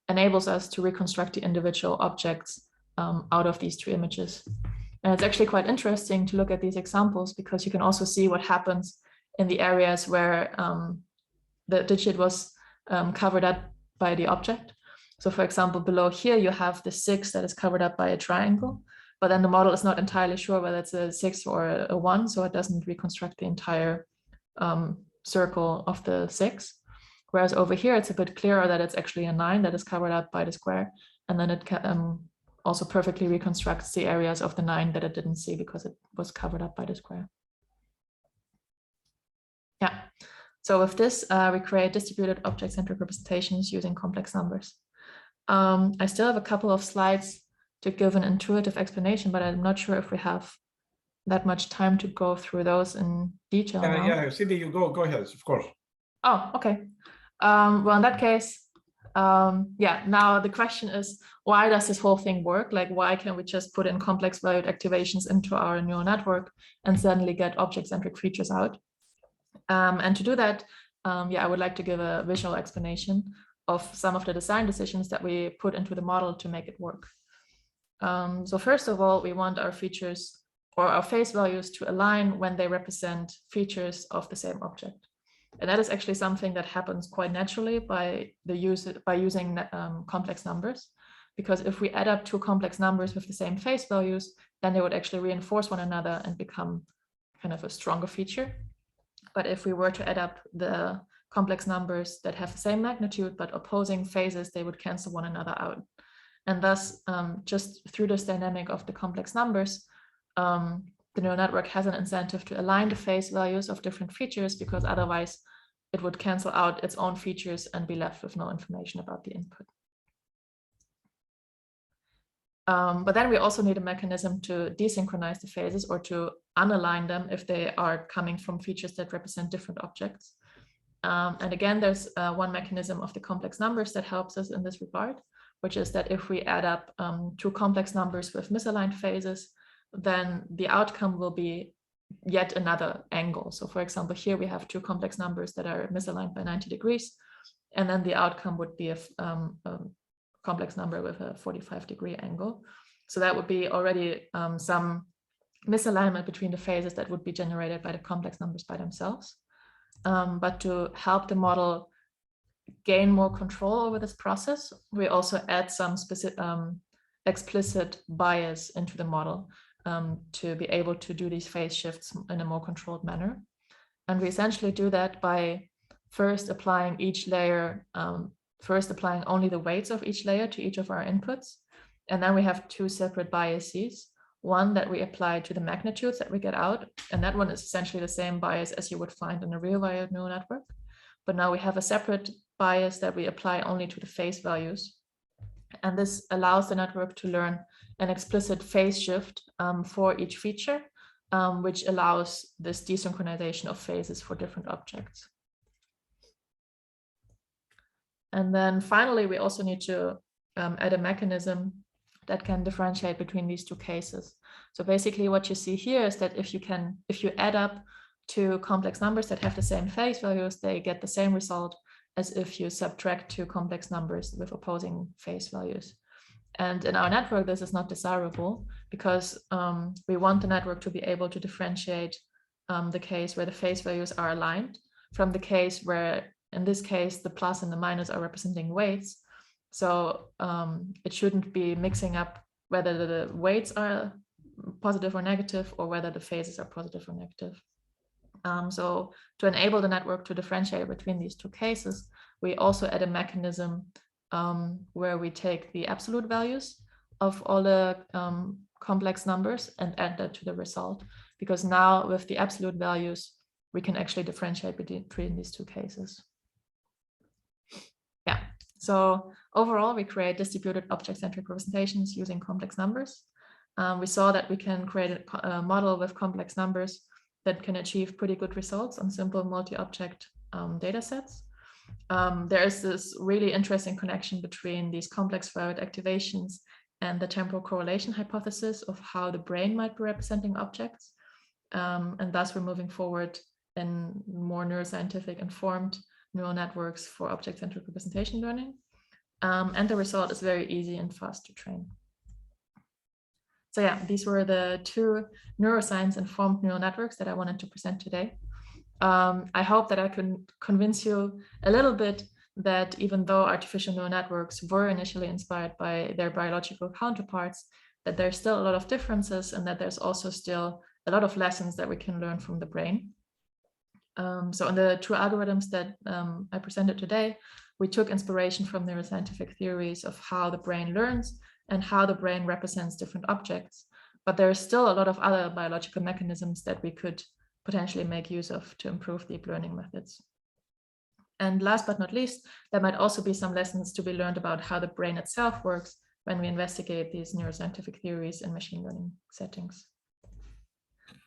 enables us to reconstruct the individual objects out of these 2 images. And it's actually quite interesting to look at these examples because you can also see what happens in the areas where the digit was covered up by the object. So for example, below here, you have the 6 that is covered up by a triangle, but then the model is not entirely sure whether it's a 6 or a 1, so it doesn't reconstruct the entire circle of the 6. Whereas over here, it's a bit clearer that it's actually a 9 that is covered up by the square, and then it also perfectly reconstructs the areas of the 9 that it didn't see because it was covered up by the square. Yeah, so with this, we create distributed object-centric representations using complex numbers. I still have a couple of slides to give an intuitive explanation, but I'm not sure if we have that much time to go through those in detail. Yeah, Sindy, you go ahead, of course. Oh, okay. Well, in that case, yeah, now the question is, why does this whole thing work? Like, why can't we just put in complex valued activations into our neural network and suddenly get object-centric features out? And to do that, yeah, I would like to give a visual explanation of some of the design decisions that we put into the model to make it work. So first of all, we want our features or our phase values to align when they represent features of the same object. And that is actually something that happens quite naturally by using complex numbers, because if we add up 2 complex numbers with the same phase values, then they would actually reinforce one another and become kind of a stronger feature. But if we were to add up the complex numbers that have the same magnitude but opposing phases, they would cancel one another out. And thus, just through this dynamic of the complex numbers, the neural network has an incentive to align the phase values of different features, because otherwise it would cancel out its own features and be left with no information about the input. But then we also need a mechanism to desynchronize the phases or to unalign them if they are coming from features that represent different objects. And again, there's one mechanism of the complex numbers that helps us in this regard, which is that if we add up two complex numbers with misaligned phases, then the outcome will be yet another angle. So for example, here we have two complex numbers that are misaligned by 90 degrees, and then the outcome would be a complex number with a 45-degree angle. So that would be already some misalignment between the phases that would be generated by the complex numbers by themselves. But to help the model gain more control over this process, we also add some specific explicit bias into the model to be able to do these phase shifts in a more controlled manner. And we essentially do that by first applying each layer, applying only the weights of each layer to each of our inputs. And then we have two separate biases. One that we apply to the magnitudes that we get out, and that one is essentially the same bias as you would find in a real valued neural network. But now we have a separate bias that we apply only to the phase values. And this allows the network to learn an explicit phase shift for each feature, which allows this desynchronization of phases for different objects. And then finally, we also need to add a mechanism that can differentiate between these two cases. So basically what you see here is that if you add up two complex numbers that have the same phase values, they get the same result as if you subtract two complex numbers with opposing phase values. And in our network, this is not desirable because we want the network to be able to differentiate the case where the phase values are aligned from the case where, in this case, the plus and the minus are representing weights. So it shouldn't be mixing up whether the weights are positive or negative or whether the phases are positive or negative. So to enable the network to differentiate between these two cases, we also add a mechanism where we take the absolute values of all the complex numbers and add that to the result. Because now with the absolute values, we can actually differentiate between these two cases. Yeah. So overall, we create distributed object-centric representations using complex numbers. We saw that we can create a model with complex numbers that can achieve pretty good results on simple multi-object data sets. There is this really interesting connection between these complex valued activations and the temporal correlation hypothesis of how the brain might be representing objects. And thus we're moving forward in more neuroscientific informed neural networks for object-centric representation learning. And the result is very easy and fast to train. So yeah, these were the two neuroscience-informed neural networks that I wanted to present today. I hope that I could convince you a little bit that even though artificial neural networks were initially inspired by their biological counterparts, that there's still a lot of differences and that there's also still a lot of lessons that we can learn from the brain. So in the two algorithms that I presented today, we took inspiration from neuroscientific theories of how the brain learns and how the brain represents different objects. But there is still a lot of other biological mechanisms that we could potentially make use of to improve deep learning methods. And last but not least, there might also be some lessons to be learned about how the brain itself works when we investigate these neuroscientific theories in machine learning settings.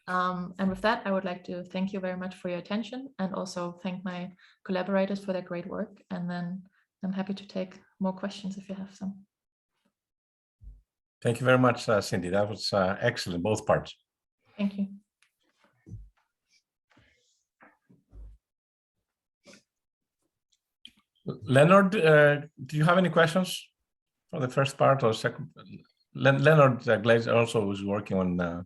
And with that, I would like to thank you very much for your attention and also thank my collaborators for their great work. And then I'm happy to take more questions if you have some. Thank you very much, Sindy. That was excellent, both parts. Thank you. Leonard, do you have any questions for the first part or second? Leonard Glazer also was working on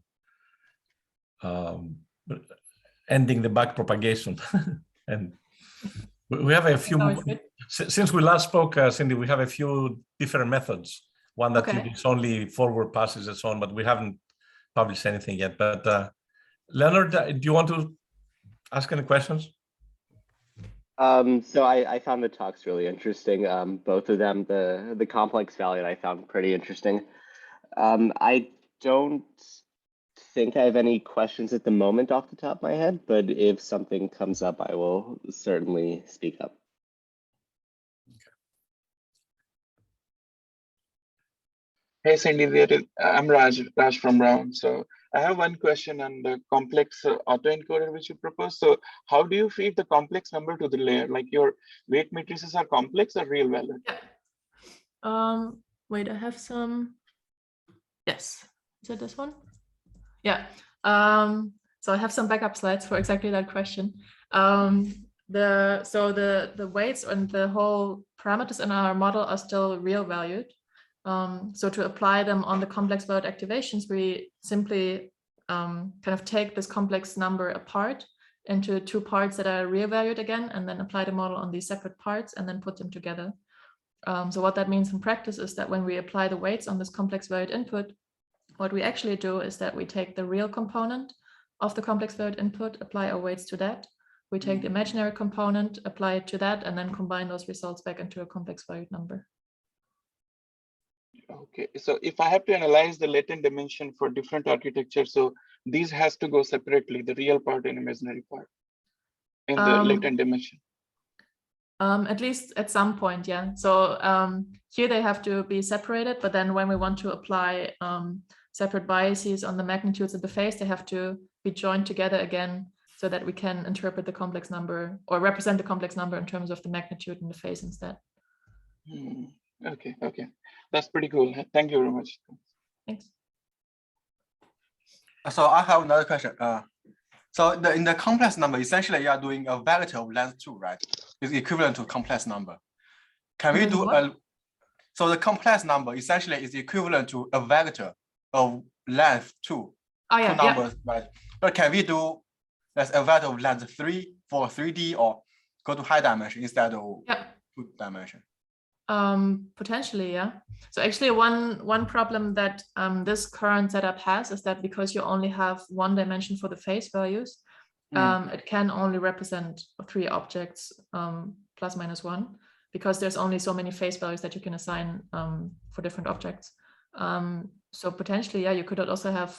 ending the back propagation. And we have a few, since we last spoke, Sindy, we have a few different methods. One that uses only forward passes and so on, but we haven't published anything yet. But Leonard, do you want to ask any questions? So I found the talks really interesting. Both of them, the complex value I found pretty interesting. I don't think I have any questions at the moment off the top of my head, but if something comes up, I will certainly speak up. Hey, Sindy, I'm Raj from Brown. So I have one question on the complex autoencoder which you propose. So how do you feed the complex number to the layer? Like your weight matrices are complex or real valued? Yeah. Wait, I have some. Yes. Is it this one? Yeah. So I have some backup slides for exactly that question. The weights and the whole parameters in our model are still real valued. So to apply them on the complex valued activations, we simply kind of take this complex number apart into two parts that are real valued again, and then apply the model on these separate parts and then put them together. So what that means in practice is that when we apply the weights on this complex valued input, what we actually do is that we take the real component of the complex valued input, apply our weights to that. We take the imaginary component, apply it to that, and then combine those results back into a complex valued number. Okay, so if I have to analyze the latent dimension for different architectures, so these has to go separately, the real part and imaginary part in the latent dimension. At least at some point, yeah. So here they have to be separated, but then when we want to apply separate biases on the magnitudes of the phase, they have to be joined together again so that we can interpret the complex number or represent the complex number in terms of the magnitude and the phase instead. Okay, okay. That's pretty cool. Thank you very much. Thanks. So I have another question. So in the complex number, essentially you are doing a vector of length 2, right? It's equivalent to a complex number. Can we do so the complex number essentially is equivalent to a vector of length 2. Oh, yeah, two numbers, right? But can we do as a vector of length 3 for 3D or go to high dimension instead of 2 dimension? Potentially, yeah. So actually one problem that this current setup has is that because you only have one dimension for the phase values, it can only represent 3 objects plus minus 1, because there's only so many phase values that you can assign for different objects. So potentially, yeah, you could also have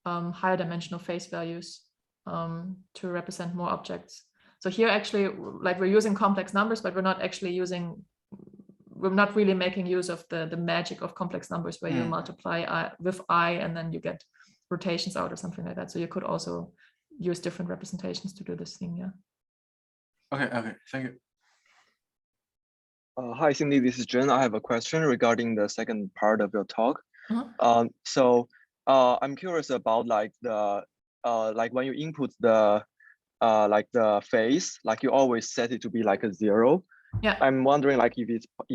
higher dimensional phase values to represent more objects. So here actually, like, we're using complex numbers, but we're not really making use of the magic of complex numbers where you multiply with I and then you get rotations out or something like that. So you could also use different representations to do this thing, yeah. Okay, thank you. Hi, Cindy, this is Jen. I have a question regarding the second part of your talk. So I'm curious about like when you input the phase, like you always set it to be like a 0. Yeah. I'm wondering like if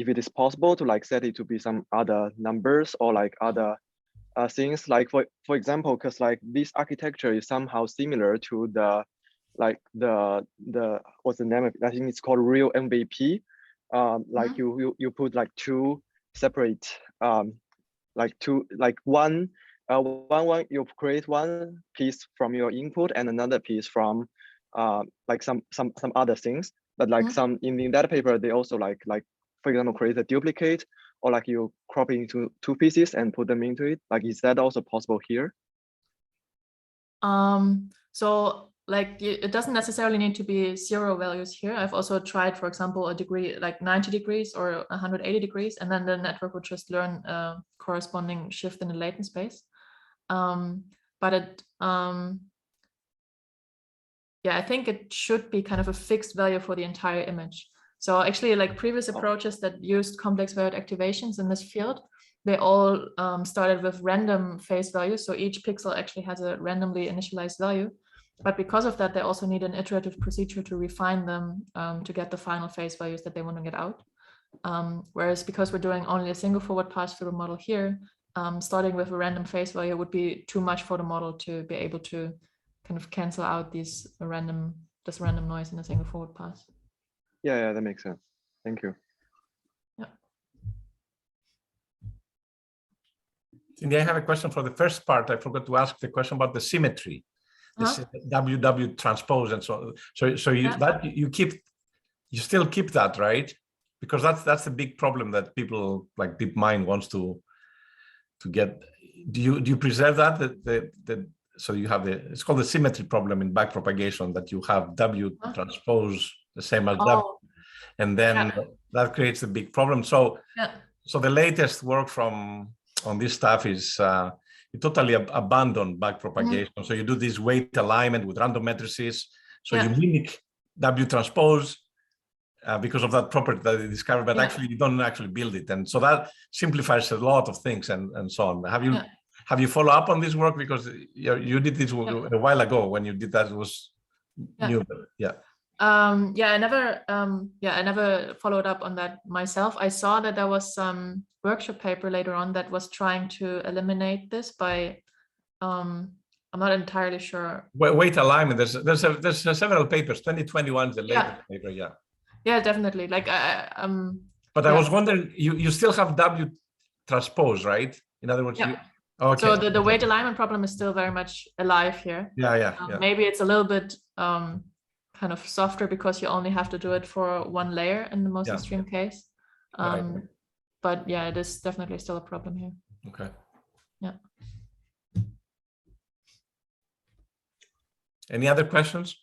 it is possible to like set it to be some other numbers or like other things, like for example, because like this architecture is somehow similar to the what's the name of it? I think it's called real MVP. Like you put like 2 separate one you create one piece from your input and another piece from like some other things. But like in that paper, they also like for example create a duplicate, or like you crop it into 2 pieces and put them into it. Like, is that also possible here? So like it doesn't necessarily need to be 0 values here. I've also tried, for example, a degree like 90 degrees or 180 degrees, and then the network would just learn a corresponding shift in the latent space. But it yeah, I think it should be kind of a fixed value for the entire image. So actually, like previous approaches that used complex valued activations in this field, they all started with random phase values. So each pixel actually has a randomly initialized value. But because of that, they also need an iterative procedure to refine them to get the final phase values that they want to get out. Whereas because we're doing only a single forward pass through the model here, starting with a random phase value would be too much for the model to be able to kind of cancel out this random noise in a single forward pass. Yeah, that makes sense. Thank you. Yeah. Cindy, I have a question for the first part. I forgot to ask the question about the symmetry, this WW transpose and so on. So you still keep that, right? Because that's the big problem that people like DeepMind wants to get. Do you preserve that? So you have it's called the symmetry problem in backpropagation, that you have W transpose the same as W, and then that creates a big problem. So so the latest work on this stuff is you totally abandon back propagation. So you do this weight alignment with random matrices. So you mimic W transpose because of that property that you discovered, but actually you don't actually build it. And so that simplifies a lot of things and so on. Have you followed up on this work? Because you did this a while ago when you did that, it was new. I never followed up on that myself. I saw that there was some workshop paper later on that was trying to eliminate this by I'm not entirely sure. Weight alignment. There's several papers. 2021 is the latest paper. Yeah, definitely. Like But I was wondering, you still have W transpose, right? In other words, okay. So the weight alignment problem is still very much alive here. Maybe it's a little bit kind of softer because you only have to do it for one layer in the most extreme case. But yeah, it is definitely still a problem here. Okay. Yeah. Any other questions?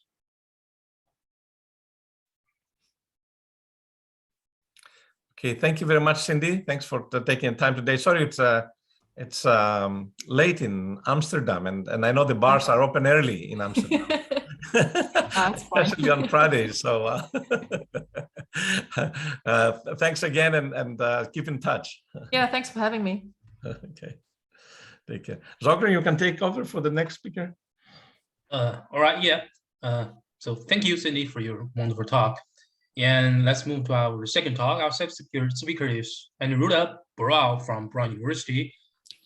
Okay, thank you very much, Sindy. Thanks for taking time today. Sorry, it's late in Amsterdam, and I know the bars are open early in Amsterdam. Especially on Fridays. So thanks again, and keep in touch. Yeah, thanks for having me. Okay, take care. Zogren, you can take over for the next speaker. All right, so thank you, Sindy, for your wonderful talk. And let's move to our second talk. Our second speaker is Aniruddha Bora from Bora University.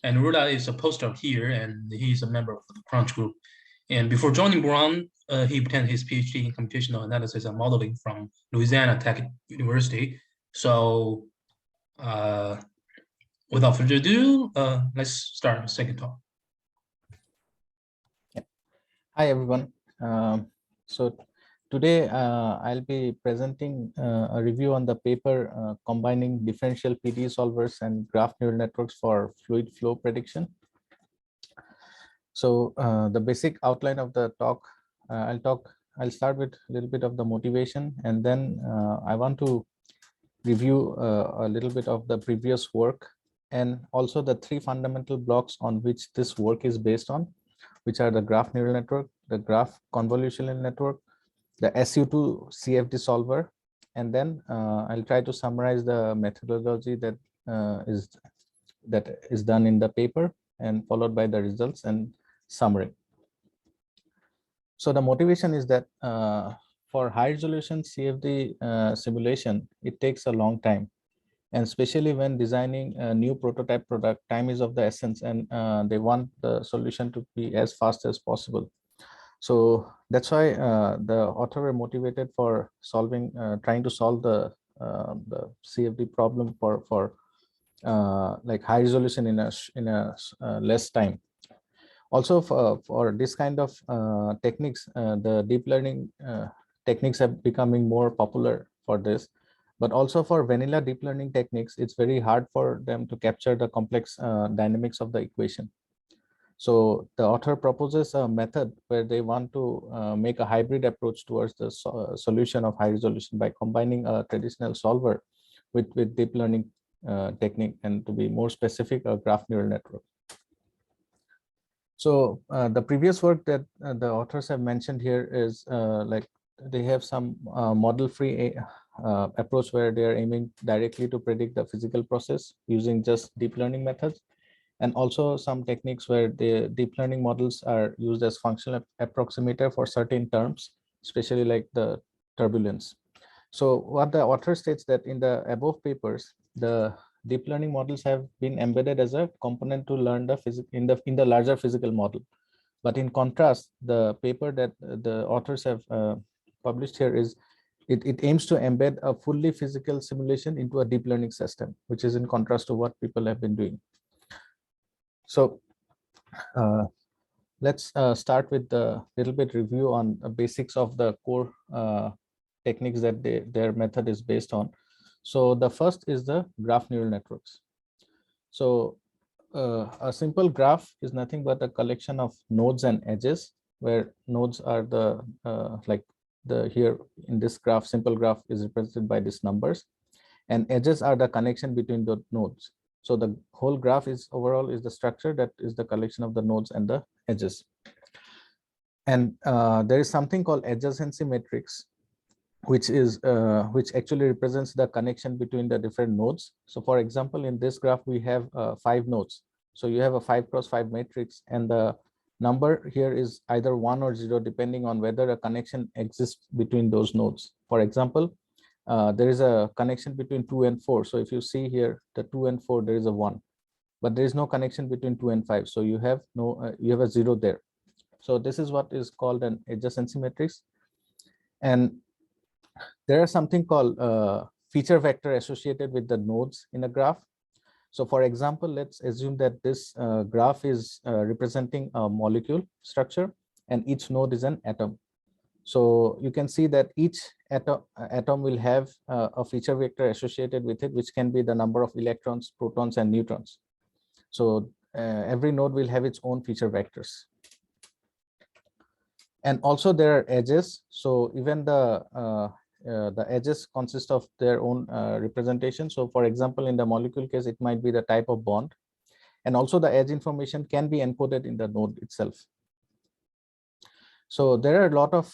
Aniruddha is a postdoc here, and he's a member of the Crunch group. And before joining Bora, he obtained his PhD in computational analysis and modeling from Louisiana Tech University. So without further ado, let's start the second talk. Hi, everyone. So today I'll be presenting a review on the paper combining differential PDE solvers and graph neural networks for fluid flow prediction. So the basic outline of the talk, I'll start with a little bit of the motivation, and then I want to review a little bit of the previous work and also the three fundamental blocks on which this work is based on, which are the graph neural network, the graph convolutional network, the SU2 CFD solver, and then I'll try to summarize the methodology that is done in the paper, and followed by the results and summary. So the motivation is that for high resolution CFD simulation, it takes a long time, and especially when designing a new prototype product, time is of the essence, and they want the solution to be as fast as possible. So that's why the author were motivated for solving, trying to solve the CFD problem for like high resolution in a less time. Also for this kind of techniques, the deep learning techniques are becoming more popular for this. But also for vanilla deep learning techniques, it's very hard for them to capture the complex dynamics of the equation. So the author proposes a method where they want to make a hybrid approach towards the solution of high resolution by combining a traditional solver with deep learning technique, and to be more specific, a graph neural network. So the previous work that the authors have mentioned here is like they have some model-free approach where they are aiming directly to predict the physical process using just deep learning methods, and also some techniques where the deep learning models are used as functional approximator for certain terms, especially like the turbulence. So what the author states that in the above papers, the deep learning models have been embedded as a component to learn the physics in the larger physical model. But in contrast, the paper that the authors have published here is it aims to embed a fully physical simulation into a deep learning system, which is in contrast to what people have been doing. So let's start with the little bit review on the basics of the core techniques that their method is based on. So the first is the graph neural networks. So a simple graph is nothing but a collection of nodes and edges, where nodes are the here in this graph, simple graph is represented by these numbers, and edges are the connection between the nodes. So the whole graph is overall is the structure that is the collection of the nodes and the edges. And there is something called adjacency matrix, which actually represents the connection between the different nodes. So for example, in this graph, we have 5 nodes. So you have a 5x5 matrix, and the number here is either 1 or 0, depending on whether a connection exists between those nodes. For example, there is a connection between 2 and 4. So if you see here, the 2 and 4, there is a 1, but there is no connection between 2 and 5. So you have you have a 0 there. So this is what is called an adjacency matrix. And there are something called feature vector associated with the nodes in a graph. So for example, let's assume that this graph is representing a molecule structure, and each node is an atom. So you can see that each atom will have a feature vector associated with it, which can be the number of electrons, protons, and neutrons. So every node will have its own feature vectors. And also there are edges. So even the edges consist of their own representation. So for example, in the molecule case, it might be the type of bond. And also the edge information can be encoded in the node itself. So there are a lot of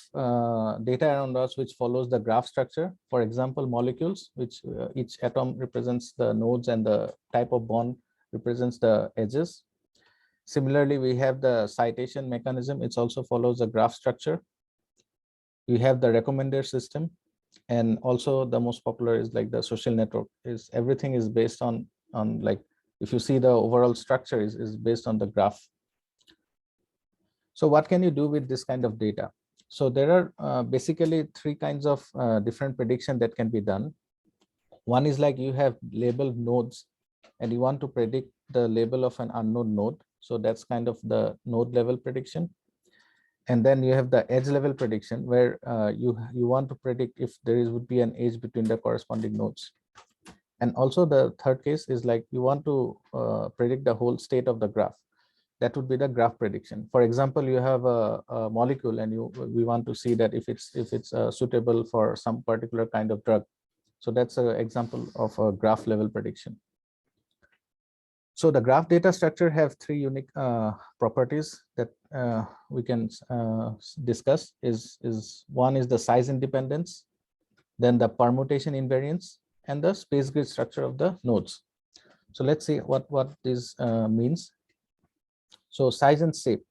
data around us which follows the graph structure. For example, molecules, which each atom represents the nodes and the type of bond represents the edges. Similarly, we have the citation mechanism. It also follows a graph structure. We have the recommender system. And also the most popular is like the social network. Is everything is based on like, if you see the overall structure is based on the graph. So what can you do with this kind of data? So there are basically 3 kinds of different prediction that can be done. One is like you have labeled nodes and you want to predict the label of an unknown node. So that's kind of the node level prediction. And then you have the edge level prediction, where you want to predict if there would be an edge between the corresponding nodes. And also the third case is like you want to predict the whole state of the graph. That would be the graph prediction. For example, you have a molecule and we want to see that if it's suitable for some particular kind of drug. So that's an example of a graph level prediction. So the graph data structure have 3 unique properties that we can discuss. One is the size independence, then the permutation invariance, and the space grid structure of the nodes. So let's see what this means. So size and shape.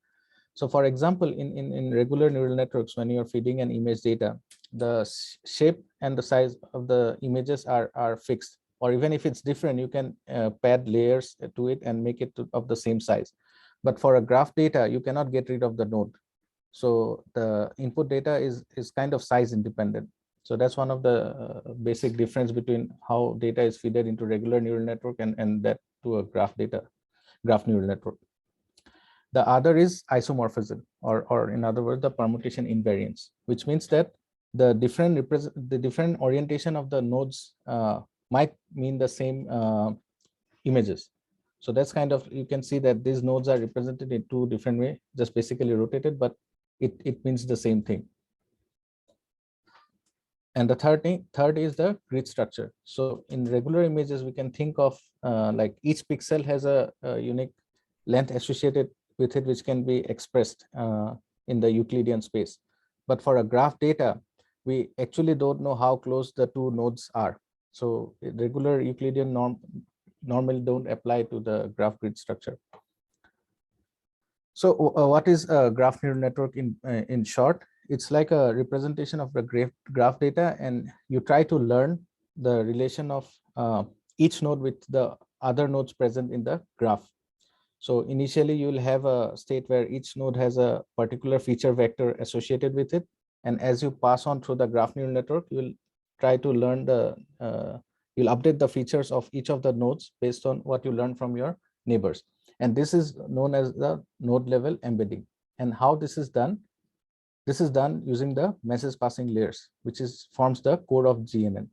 So for example, in regular neural networks, when you're feeding an image data, the shape and the size of the images are fixed. Or even if it's different, you can pad layers to it and make it of the same size. But for a graph data, you cannot get rid of the node. So the input data is kind of size independent. So that's one of the basic difference between how data is fed into regular neural network and that to a graph neural network. The other is isomorphism, or in other words, the permutation invariance, which means that the different orientation of the nodes might mean the same images. So that's kind of, you can see that these nodes are represented in 2 different ways, just basically rotated, but it means the same thing. And the third is the grid structure. So in regular images, we can think of like each pixel has a unique length associated with it, which can be expressed in the Euclidean space. But for a graph data, we actually don't know how close the 2 nodes are. So regular Euclidean normally don't apply to the graph grid structure. So what is a graph neural network in short? It's like a representation of the graph data, and you try to learn the relation of each node with the other nodes present in the graph. So initially you'll have a state where each node has a particular feature vector associated with it. And as you pass on through the graph neural network, you'll try to learn you'll update the features of each of the nodes based on what you learn from your neighbors. And this is known as the node level embedding. And how this is done? This is done using the message passing layers, which forms the core of GNN.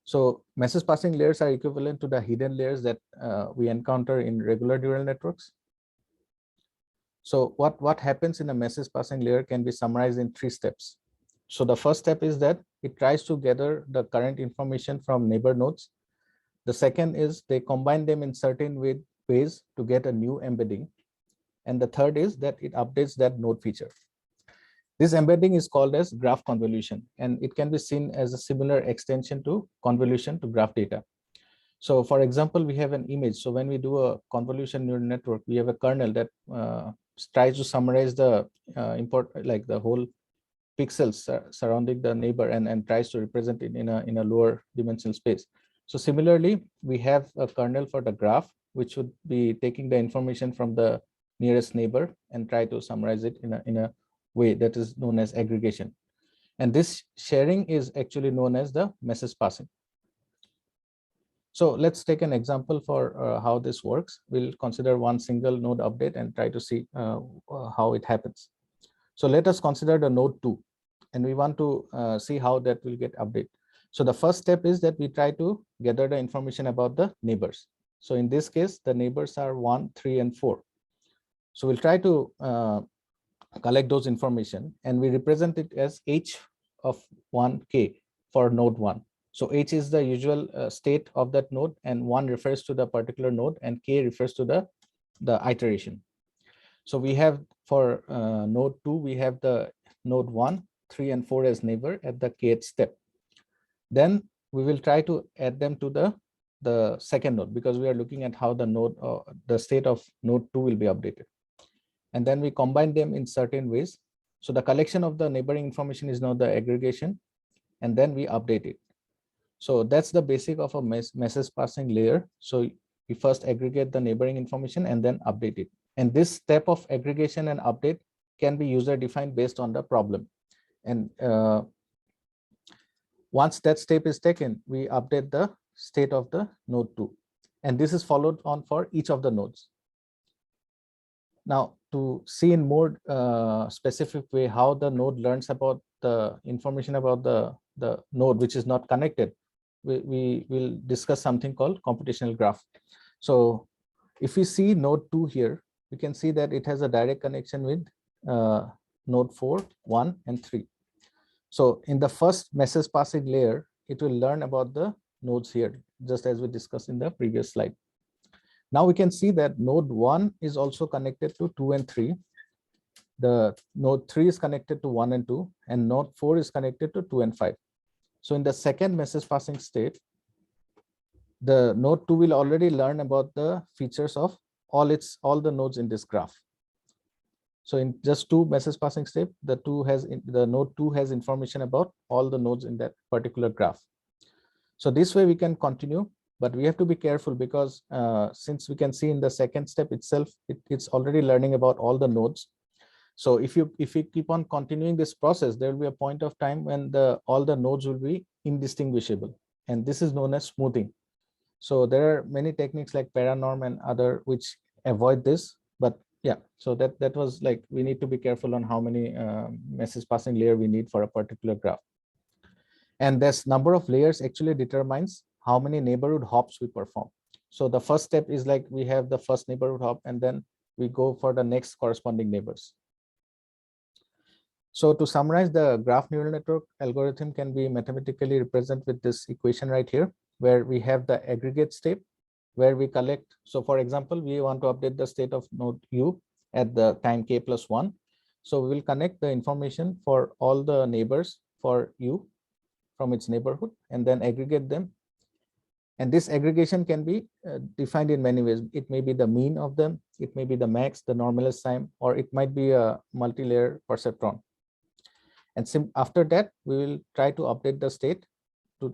So message passing layers are equivalent to the hidden layers that we encounter in regular neural networks. So what happens in a message passing layer can be summarized in 3 steps. So the first step is that it tries to gather the current information from neighbor nodes. The second is they combine them in certain ways to get a new embedding. And the third is that it updates that node feature. This embedding is called as graph convolution, and it can be seen as a similar extension to convolution to graph data. So for example, we have an image. So when we do a convolution neural network, we have a kernel that tries to summarize the like the whole pixels surrounding the neighbor and tries to represent it in a lower dimensional space. So similarly, we have a kernel for the graph, which would be taking the information from the nearest neighbor and try to summarize it in a way that is known as aggregation. And this sharing is actually known as the message passing. So let's take an example for how this works. We'll consider one single node update and try to see how it happens. So let us consider the node 2, and we want to see how that will get updated. So the first step is that we try to gather the information about the neighbors. So in this case, the neighbors are 1, 3, and 4. So we'll try to collect those information, and we represent it as h of 1k for node 1. So h is the usual state of that node, and 1 refers to the particular node, and k refers to the iteration. So we have for node 2, we have the node 1, 3, and 4 as neighbor at the kth step. Then we will try to add them to the second node, because we are looking at how the node, the state of node 2 will be updated. And then we combine them in certain ways. So the collection of the neighboring information is now the aggregation, and then we update it. So that's the basic of a message passing layer. So we first aggregate the neighboring information and then update it. And this step of aggregation and update can be user defined based on the problem. And once that step is taken, we update the state of the node 2. And this is followed on for each of the nodes. Now, to see in more specific way how the node learns about the information about the node which is not connected, we will discuss something called computational graph. So if we see node 2 here, we can see that it has a direct connection with node 4, 1, and 3. So in the first message passing layer, it will learn about the nodes here, just as we discussed in the previous slide. Now we can see that node 1 is also connected to 2 and 3. The node 3 is connected to 1 and 2, and node 4 is connected to 2 and 5. So in the second message passing state, the node 2 will already learn about the features of all the nodes in this graph. So in just 2 message passing step, the node 2 has information about all the nodes in that particular graph. So this way we can continue, but we have to be careful, because since we can see in the second step itself, it's already learning about all the nodes. So if you keep on continuing this process, there will be a point of time when all the nodes will be indistinguishable, and this is known as smoothing. So there are many techniques like paranorm and other which avoid this, but yeah, so that was like, we need to be careful on how many message passing layer we need for a particular graph. And this number of layers actually determines how many neighborhood hops we perform. So the first step is like, we have the first neighborhood hop, and then we go for the next corresponding neighbors. So to summarize, the graph neural network algorithm can be mathematically represented with this equation right here, where we have the aggregate step, where we collect. So for example, we want to update the state of node u at the time k plus 1. So we will connect the information for all the neighbors for u from its neighborhood, and then aggregate them. And this aggregation can be defined in many ways. It may be the mean of them, it may be the max, the normalized time, or it might be a multi-layer perceptron. And after that, we will try to update the state to,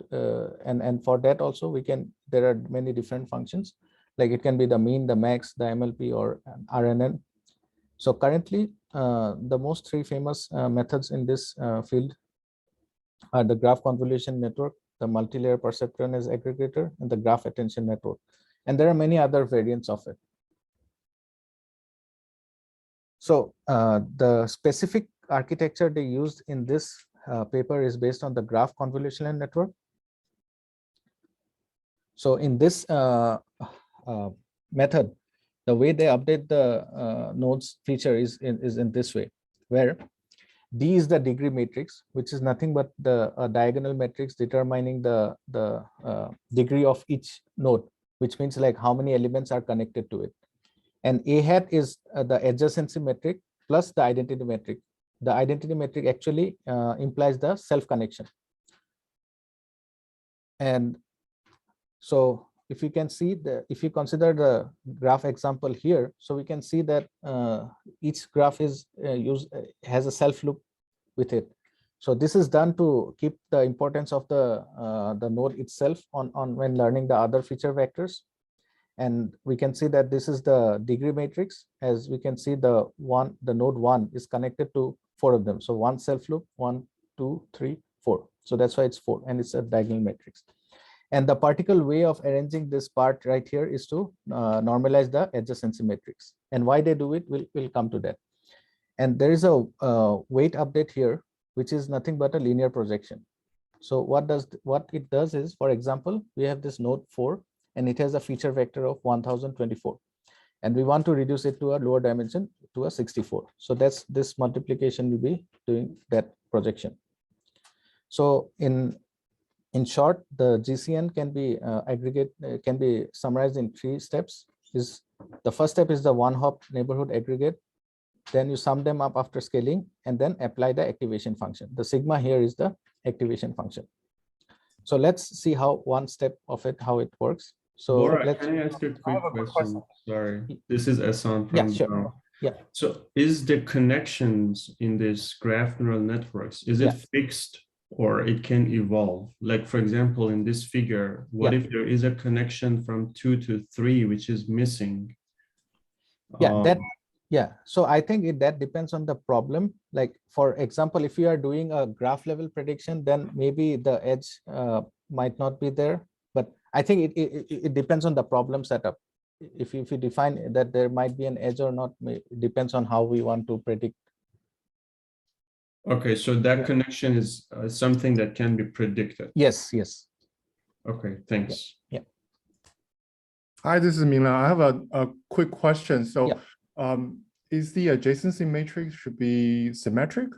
and for that also there are many different functions, like it can be the mean, the max, the MLP, or RNN. So currently, the most 3 famous methods in this field are the graph convolution network, the multi-layer perceptron as aggregator, and the graph attention network. And there are many other variants of it. So the specific architecture they used in this paper is based on the graph convolutional network. So in this method, the way they update the nodes feature is in this way, where D is the degree matrix, which is nothing but the diagonal matrix determining the degree of each node, which means like how many elements are connected to it. And A hat is the adjacency metric plus the identity metric. The identity metric actually implies the self connection. And so if you can see if you consider the graph example here, so we can see that each graph is has a self loop with it. So this is done to keep the importance of the node itself on when learning the other feature vectors. And we can see that this is the degree matrix. As we can see, the node 1 is connected to 4 of them. So one self loop, 1, 2, 3, 4. So that's why it's 4, and it's a diagonal matrix. And the particular way of arranging this part right here is to normalize the adjacency matrix. And why they do it, we'll come to that. And there is a weight update here, which is nothing but a linear projection. So what it does is, for example, we have this node 4, and it has a feature vector of 1024. And we want to reduce it to a lower dimension, to a 64. So that's this multiplication will be doing that projection. So in short, the GCN can be can be summarized in 3 steps. The first step is the one-hop neighborhood aggregate. Then you sum them up after scaling, and then apply the activation function. The sigma here is the activation function. So let's see how one step of it, how it works. So Bora, can I ask a quick question? Sorry, this is Esan from sure. Yeah. So is the connections in this graph neural networks, is it fixed or it can evolve? Like, for example, in this figure, what if there is a connection from 2 to 3, which is missing? So I think that depends on the problem. Like, for example, if you are doing a graph level prediction, then maybe the edge might not be there. But I think it depends on the problem setup. If you define that there might be an edge or not, it depends on how we want to predict. Okay, so that connection is something that can be predicted. Yes. Okay, thanks. Yeah. Hi, this is Mila. I have a quick question. So is the adjacency matrix should be symmetric?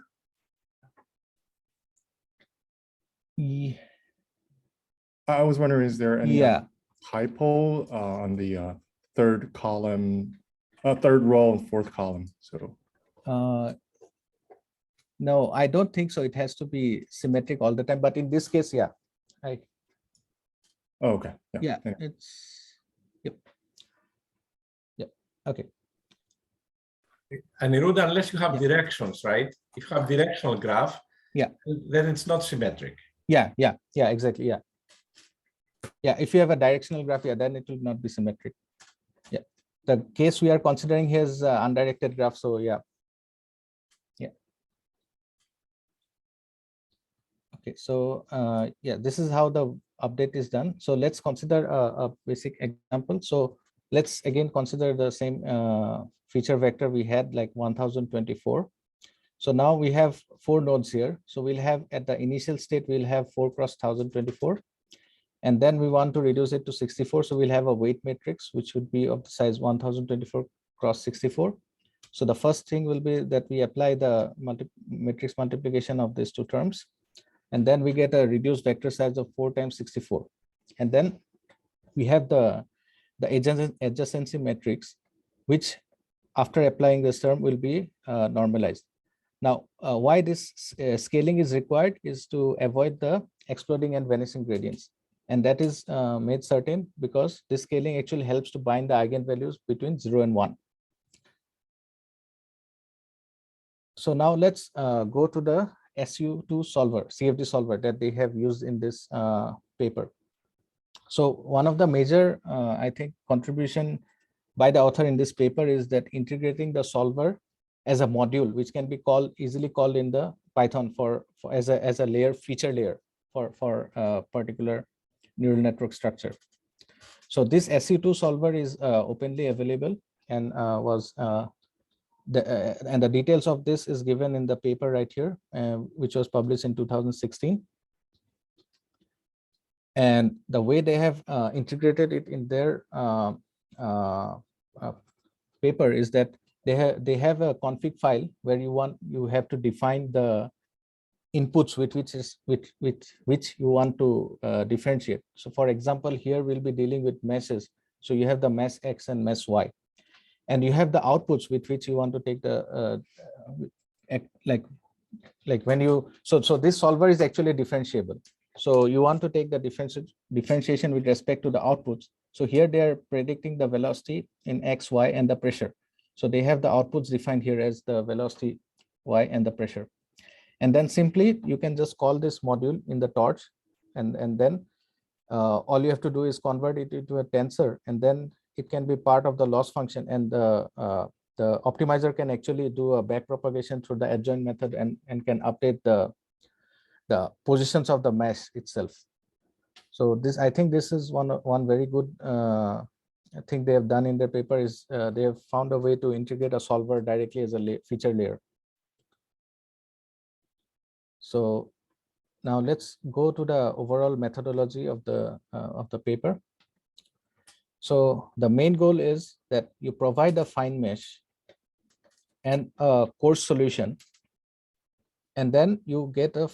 I was wondering, is there any typo on the third column, third row and fourth column? So no, I don't think so. It has to be symmetric all the time. But in this case, Oh, okay. It's okay. Aniruddha, unless you have directions, right? If you have directional graph, then it's not symmetric. Yeah, exactly. If you have a directional graph, then it will not be symmetric. The case we are considering here is undirected graph. So okay, so this is how the update is done. So let's consider a basic example. So let's again consider the same feature vector we had, like 1024. So now we have 4 nodes here. So we'll have, at the initial state, we'll have 4 cross 1024. And then we want to reduce it to 64. So we'll have a weight matrix, which would be of the size 1024 cross 64. So the first thing will be that we apply the matrix multiplication of these 2 terms. And then we get a reduced vector size of 4 times 64. And then we have the adjacency matrix, which after applying this term will be normalized. Now, why this scaling is required is to avoid the exploding and vanishing gradients. And that is made certain because this scaling actually helps to bind the eigenvalues between 0 and 1. So now let's go to the SU2 solver, CFD solver that they have used in this paper. So one of the major, I think, contribution by the author in this paper is that integrating the solver as a module, which can be easily called in the Python as a layer, feature layer for a particular neural network structure. So this SU2 solver is openly available and the details of this is given in the paper right here, which was published in 2016. And the way they have integrated it in their paper is that they have a config file where you have to define the inputs with which you want to differentiate. So for example, here we'll be dealing with meshes. So you have the mesh X and mesh Y, and you have the outputs with which you want to take the like when you so this solver is actually differentiable. So you want to take the differentiation with respect to the outputs. So here they are predicting the velocity in X, Y, and the pressure. So they have the outputs defined here as the velocity Y and the pressure. And then simply you can just call this module in the torch, and then all you have to do is convert it into a tensor, and then it can be part of the loss function, and the optimizer can actually do a backpropagation through the adjoint method and can update the positions of the mesh itself. So this, I think this is one very good thing they have done in their paper is they have found a way to integrate a solver directly as a feature layer. So now let's go to the overall methodology of the paper. So the main goal is that you provide a fine mesh and a coarse solution, and then you get the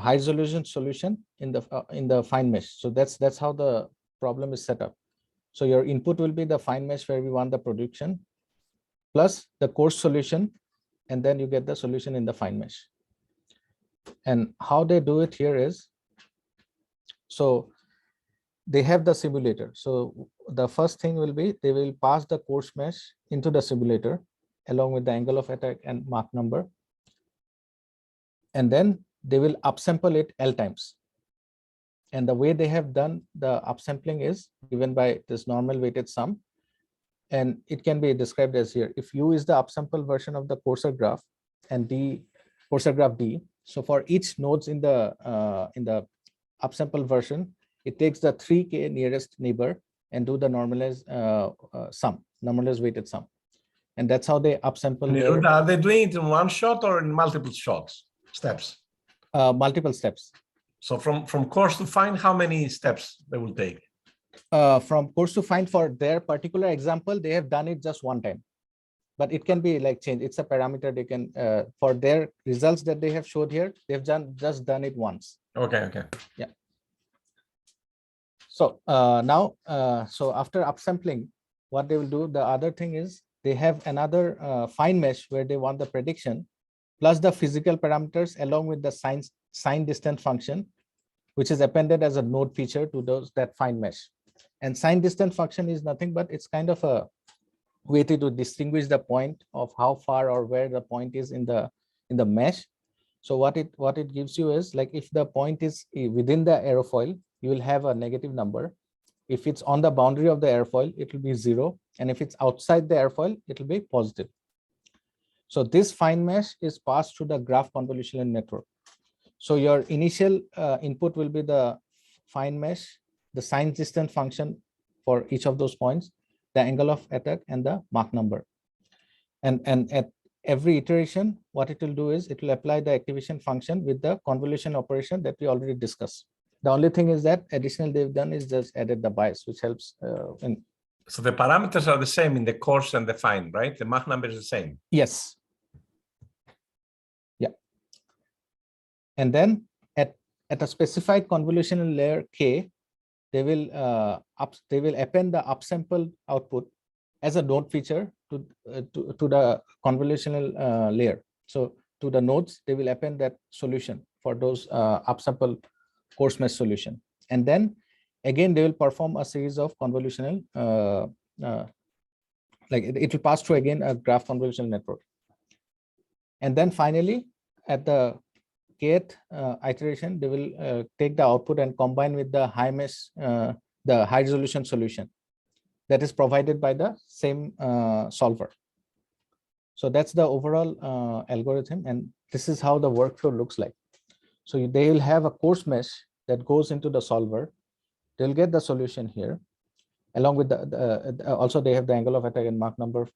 high resolution solution in the fine mesh. So that's how the problem is set up. So your input will be the fine mesh where we want the production plus the coarse solution, and then you get the solution in the fine mesh. And how they do it here is, so they have the simulator. So the first thing will be they will pass the coarse mesh into the simulator along with the angle of attack and Mach number. And then they will upsample it L times. And the way they have done the upsampling is given by this normal weighted sum. And it can be described as here. If U is the upsample version of the coarser graph and D, coarser graph D. So for each nodes in the upsample version, it takes the 3K nearest neighbor and do the normalized sum, normalized weighted sum. And that's how they upsample. Are they doing it in one shot or in multiple steps? Multiple steps. So from coarse to fine, how many steps they will take? From coarse to fine, for their particular example, they have done it just one time. But it can be like changed. It's a parameter they can, for their results that they have showed here, they've just done it once. Okay. Yeah. So now, so after upsampling, what they will do, the other thing is they have another fine mesh where they want the prediction plus the physical parameters along with the sign distance function, which is appended as a node feature to that fine mesh. And sign distance function is nothing but it's kind of a way to distinguish the point of how far or where the point is in the mesh. So what it gives you is like if the point is within the aerofoil, you will have a negative number. If it's on the boundary of the airfoil, it will be 0. And if it's outside the airfoil, it will be positive. So this fine mesh is passed through the graph convolutional network. So your initial input will be the fine mesh, the sign distance function for each of those points, the angle of attack, and the Mach number. And at every iteration, what it will do is it will apply the activation function with the convolution operation that we already discussed. The only thing is that additional they've done is just added the bias, which helps in. So the parameters are the same in the coarse and the fine, right? The Mach number is the same. Yes. Yeah. And then at a specified convolutional layer K, they will append the upsampled output as a node feature to the convolutional layer. So to the nodes, they will append that solution for those upsampled coarse mesh solution. And then again, they will perform a series of convolutional, like it will pass through again a graph convolutional network. And then finally, at the kth iteration, they will take the output and combine with the high mesh, the high resolution solution that is provided by the same solver. So that's the overall algorithm, and this is how the workflow looks like. So they will have a coarse mesh that goes into the solver. They'll get the solution here, along with also they have the angle of attack and Mach number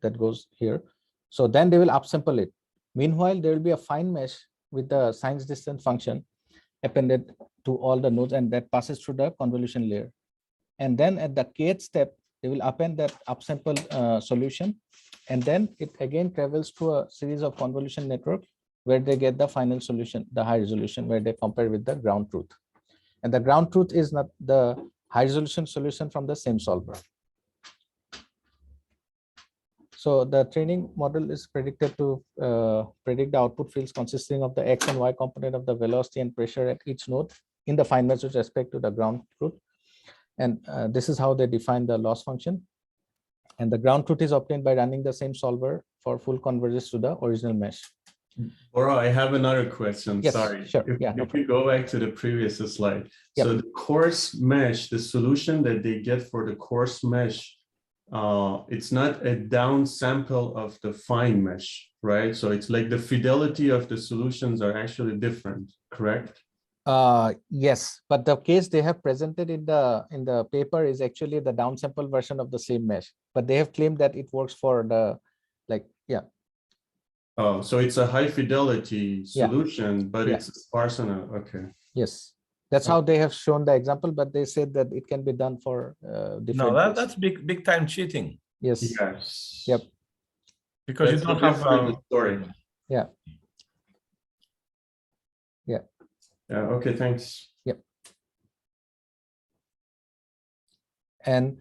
that goes here. So then they will upsample it. Meanwhile, there will be a fine mesh with the sign distance function appended to all the nodes, and that passes through the convolution layer. And then at the kth step, they will append that upsample solution, and then it again travels to a series of convolution network where they get the final solution, the high resolution, where they compare with the ground truth. And the ground truth is not the high resolution solution from the same solver. So the training model is predicted to predict the output fields consisting of the X and Y component of the velocity and pressure at each node in the fine mesh with respect to the ground truth. And this is how they define the loss function. And the ground truth is obtained by running the same solver for full convergence to the original mesh. Bora, I have another question. Yes, Sorry. sure. If, Yeah, no if we go back to the previous slide. Yep. So the coarse mesh, the solution that they get for the coarse mesh, it's not a down sample of the fine mesh, right? So it's like the fidelity of the solutions are actually different, correct? Yes, but the case they have presented in the paper is actually the downsample version of the same mesh, but they have claimed that it works for the Oh, so it's a high fidelity solution, but it's sparse enough. Okay. Yes, that's how they have shown the example, but they said that it can be done for different. No, that's big time cheating. Yes. Yes. Yep. Because that's you don't have story. Yeah. Yeah. Yeah. Okay. Thanks. Yep. And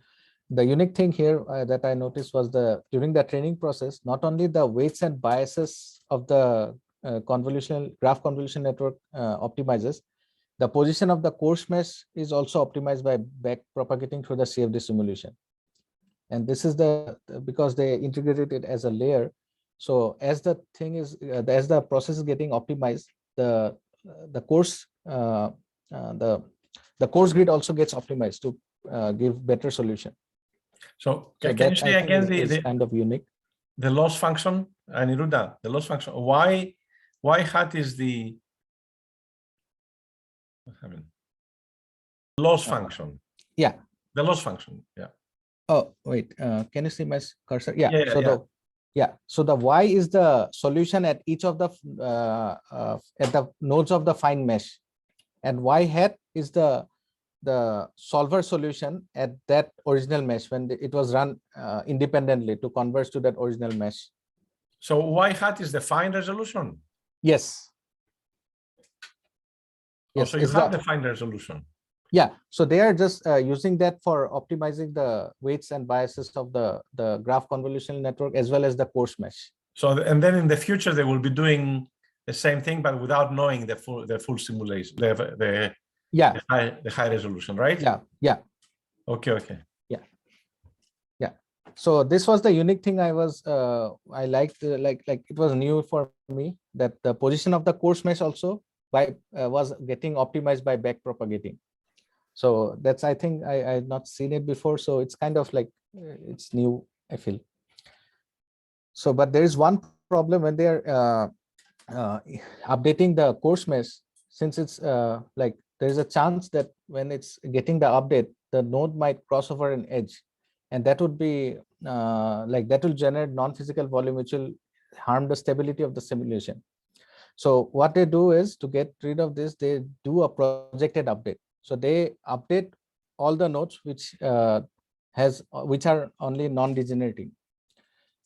the unique thing here that I noticed was during the training process, not only the weights and biases of the graph convolution network optimizes, the position of the coarse mesh is also optimized by back propagating through the CFD simulation. And this is because they integrated it as a layer. So as the thing is, as the process is getting optimized, the coarse grid also gets optimized to give better solution. So can you say again the kind of unique? The loss function, Aniruddha, the loss function. Why hat is the loss function? Yeah. The loss function. Yeah. Oh wait, can you see my cursor? Yeah. So the Y is the solution at each of the at the nodes of the fine mesh, and Y hat is the solver solution at that original mesh when it was run independently to converge to that original mesh. So Y hat is the fine resolution? Yes. Yes. So you have the fine resolution. Yeah. So they are just using that for optimizing the weights and biases of the graph convolutional network as well as the coarse mesh. So and then in the future they will be doing the same thing but without knowing the full simulation, the high resolution, right? Yeah. Okay. Yeah. So this was the unique thing I liked, like it was new for me that the position of the coarse mesh also was getting optimized by back propagating. So that's, I think I had not seen it before. So it's kind of like it's new, I feel. So, but there is one problem when they are updating the coarse mesh, since it's like there's a chance that when it's getting the update, the node might cross over an edge, and that would be that will generate non-physical volume, which will harm the stability of the simulation. So what they do is, to get rid of this, they do a projected update. So they update all the nodes which are only non-degenerating.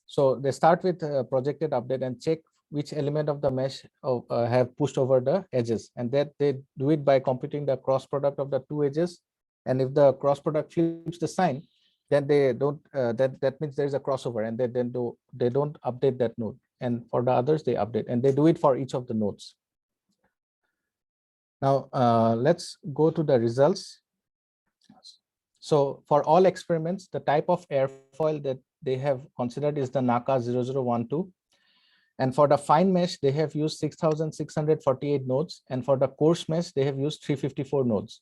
So they start with a projected update and check which element of the mesh have pushed over the edges, and that they do it by computing the cross product of the two edges. And if the cross product flips the sign, then they don't. That means there is a crossover, and they don't update that node. And for the others, they update, and they do it for each of the nodes. Now let's go to the results. So for all experiments, the type of airfoil that they have considered is the NACA 0012. And for the fine mesh, they have used 6,648 nodes. And for the coarse mesh, they have used 354 nodes.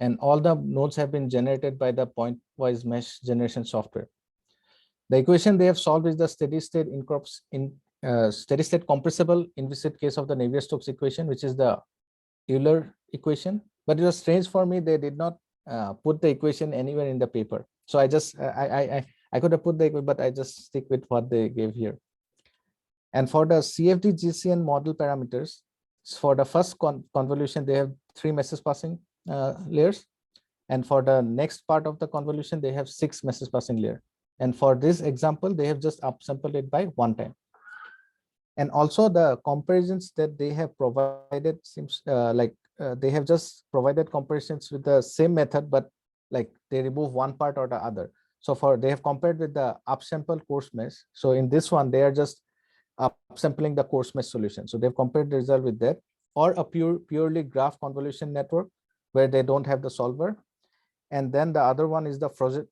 And all the nodes have been generated by the point-wise mesh generation software. The equation they have solved is the steady-state steady-state compressible inviscid case of the Navier-Stokes equation, which is the Euler equation. But it was strange for me, they did not put the equation anywhere in the paper. So I just, I could have put the equation, but I just stick with what they gave here. And for the CFD GCN model parameters, for the first convolution, they have 3 message passing layers. And for the next part of the convolution, they have 6 message passing layer. And for this example, they have just upsampled it by 1 time. And also the comparisons that they have provided seems they have just provided comparisons with the same method, but like they remove one part or the other. So they have compared with the upsample coarse mesh. So in this one, they are just upsampling the coarse mesh solution. So they've compared the result with that, or a purely graph convolution network where they don't have the solver. And then the other one is the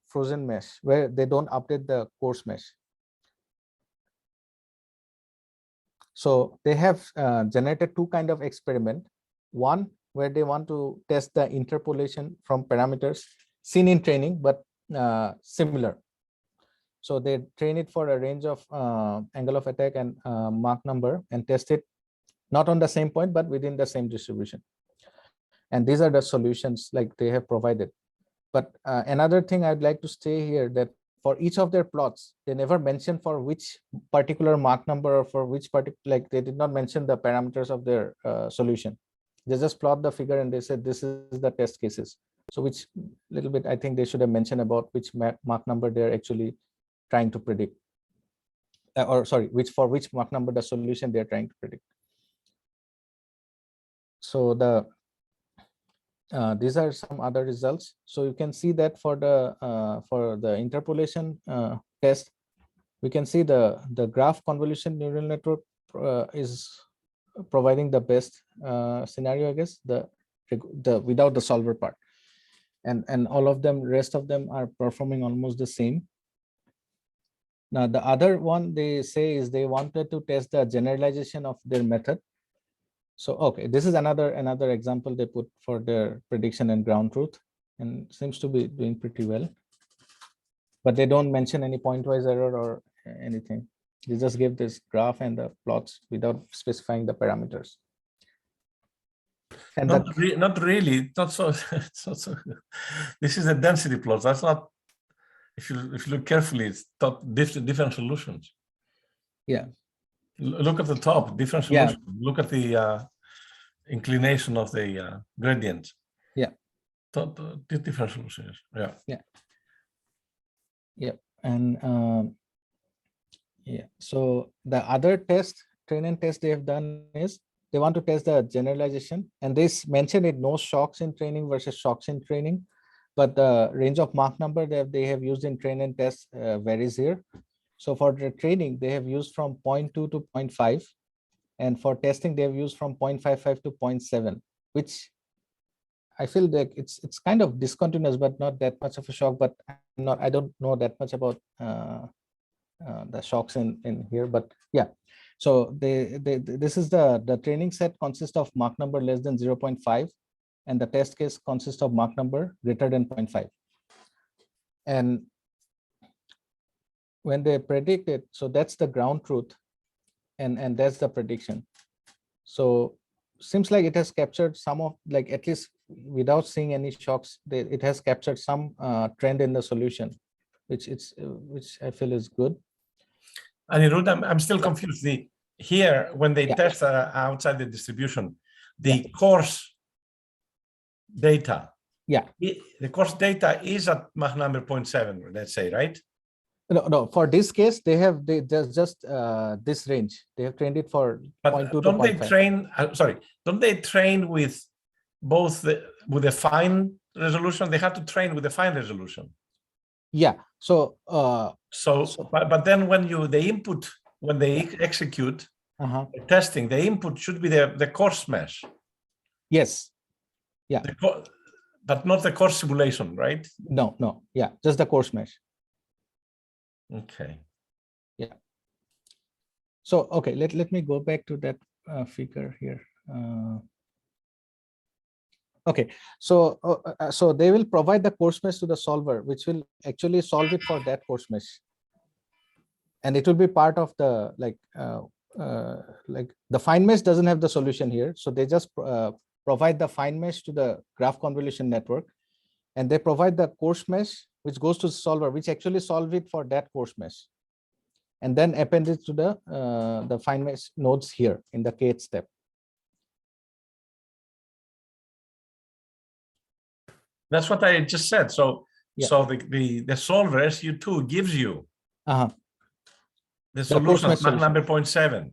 frozen mesh where they don't update the coarse mesh. So they have generated 2 kind of experiment. One where they want to test the interpolation from parameters seen in training, but similar. So they train it for a range of angle of attack and Mach number and test it not on the same point, but within the same distribution. And these are the solutions like they have provided. But another thing I'd like to say here that for each of their plots, they never mention for which particular Mach number or for which particular, like they did not mention the parameters of their solution. They just plot the figure and they said this is the test cases. So which little bit, I think they should have mentioned about which Mach number they're actually trying to predict. Or sorry, which Mach number the solution they're trying to predict. So these are some other results. So you can see that for the interpolation test, we can see the graph convolution neural network is providing the best scenario, I guess, the without the solver part, and all of them, rest of them are performing almost the same. Now the other one they say is they wanted to test the generalization of their method. So okay, this is another example they put for their prediction and ground truth, and seems to be doing pretty well. But they don't mention any pointwise error or anything. They just give this graph and the plots without specifying the parameters. And not really. Not so. It's not so. This is a density plot. That's not. If you look carefully, it's different solutions. Yeah. Look at the top, different solutions. Yeah. Look at the inclination of the gradient. Yeah. Different solutions. Yeah. Yeah. Yeah. And yeah. So the other training test they have done is they want to test the generalization, and they mentioned it no shocks in training versus shocks in training, but the range of Mach number that they have used in training test varies here. So for the training, they have used from 0.2 to 0.5, and for testing, they have used from 0.55 to 0.7, which I feel like it's kind of discontinuous, but not that much of a shock. But I don't know that much about the shocks in here, but yeah. So this is the training set consists of Mach number less than 0.5, and the test case consists of Mach number greater than 0.5. And when they predict it, so that's the ground truth, and that's the prediction. So seems like it has captured some of, like, at least without seeing any shocks, it has captured some trend in the solution, which I feel is good. Aniruddha, I'm still confused. Here, when they test outside the distribution, the coarse data. Yeah. The coarse data is at Mach number 0.7, let's say, right? No. For this case, they just this range. They have trained it for 0.2 to 0.5. Don't they train? Don't they train with both with the fine resolution? They have to train with the fine resolution. Yeah. So. But then when they execute the testing, the input should be the coarse mesh. Yes. Yeah. But not the coarse simulation, right? No. Yeah, just the coarse mesh. Okay. Yeah. So okay, let me go back to that figure here. Okay, so they will provide the coarse mesh to the solver, which will actually solve it for that coarse mesh, and it will be part of the like the fine mesh doesn't have the solution here, so they just provide the fine mesh to the graph convolution network, and they provide the coarse mesh which goes to the solver, which actually solve it for that coarse mesh, and then append it to the fine mesh nodes here in the kth step. That's what I just said. So the solver SU2 gives you the solution Mach number 0.7.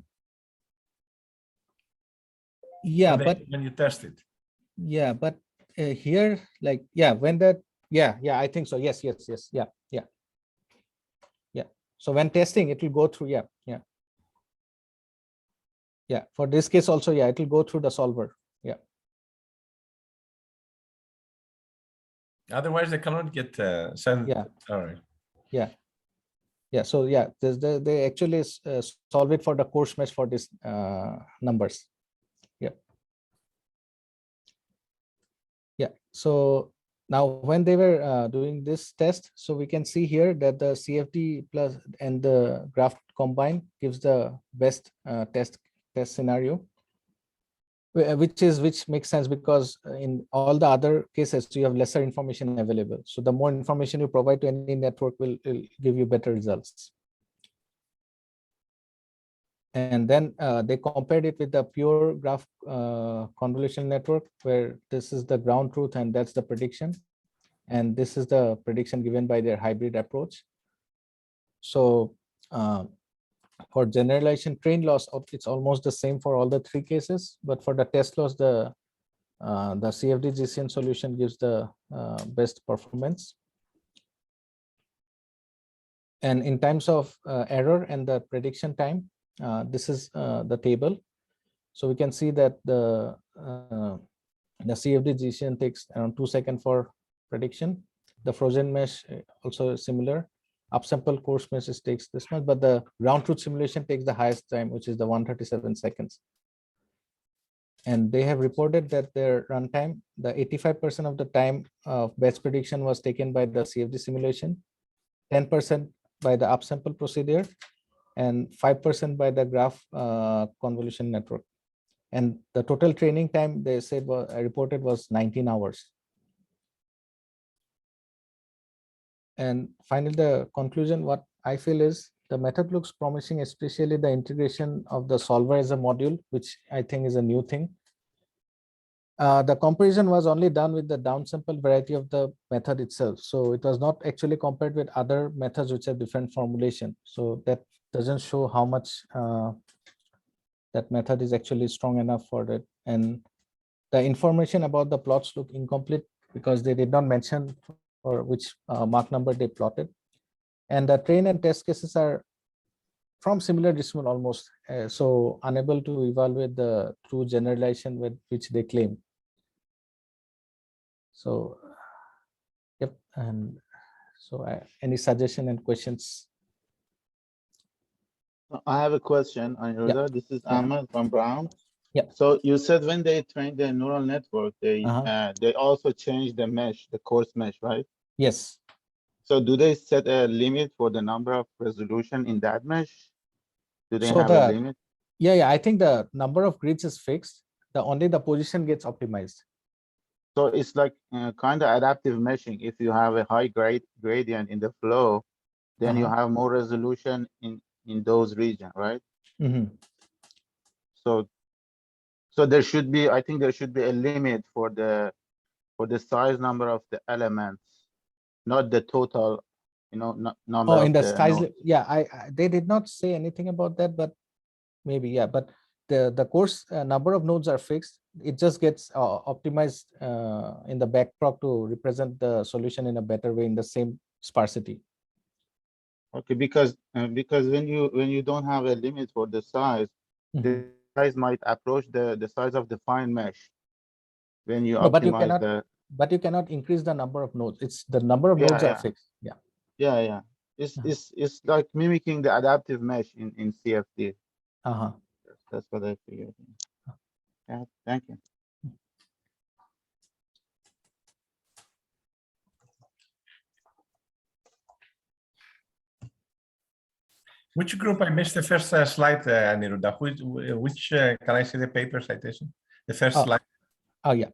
Yeah, but when you test it. Yeah, but here, like, when that, I think so. Yes, yeah. So when testing, it will go through, for this case also, it will go through the solver. Otherwise, they cannot get sent. All right. So they actually solve it for the coarse mesh for these numbers. So now when they were doing this test, so we can see here that the CFD plus and the graph combined gives the best test scenario, which makes sense because in all the other cases you have lesser information available. So the more information you provide to any network will give you better results. And then they compared it with the pure graph convolutional network, where this is the ground truth and that's the prediction. And this is the prediction given by their hybrid approach. So for generalization train loss, it's almost the same for all the three cases. But for the test loss, the CFD GCN solution gives the best performance. And in terms of error and the prediction time, this is the table. So we can see that the CFD GCN takes around 2 seconds for prediction. The frozen mesh also similar. Upsample coarse mesh takes this much, but the ground truth simulation takes the highest time, which is the 137 seconds. And they have reported that their runtime, the 85% of the time of batch prediction was taken by the CFD simulation, 10% by the upsample procedure, and 5% by the graph convolution network. And the total training time they said reported was 19 hours. And finally, the conclusion, what I feel is the method looks promising, especially the integration of the solver as a module, which I think is a new thing. The comparison was only done with the downsample variety of the method itself. So it was not actually compared with other methods which have different formulation. So that doesn't show how much that method is actually strong enough for that. And the information about the plots look incomplete because they did not mention for which Mach number they plotted. And the train and test cases are from similar decimal almost, so unable to evaluate the true generalization with which they claim. So, yep. And so any suggestion and questions? I have a question, Aniruddha. This is Ahmed from Brown. Yeah. So you said when they trained the neural network, they also changed the mesh, the coarse mesh, right? Yes. So do they set a limit for the number of resolution in that mesh? Do they So have a limit? Yeah, I think the number of grids is fixed. Only the position gets optimized. So it's like kind of adaptive meshing. If you have a high gradient in the flow, then you have more resolution in those regions, right? So there should be, I think there should be a limit for the size number of the elements, not the total, number of in the size. nodes. Yeah, they did not say anything about that, but maybe, yeah. But the course number of nodes are fixed. It just gets optimized in the backprop to represent the solution in a better way in the same sparsity. Okay, because when you don't have a limit for the size, the size might approach the size of the fine mesh when you optimize but you cannot increase the number of nodes. It's the number of nodes are fixed. Yeah. It's like mimicking the adaptive mesh in CFD. That's what I figured. Yeah, thank you. Which group? I missed the first slide, Aniruddha. Which can I see the paper citation? The first slide. Oh, yeah.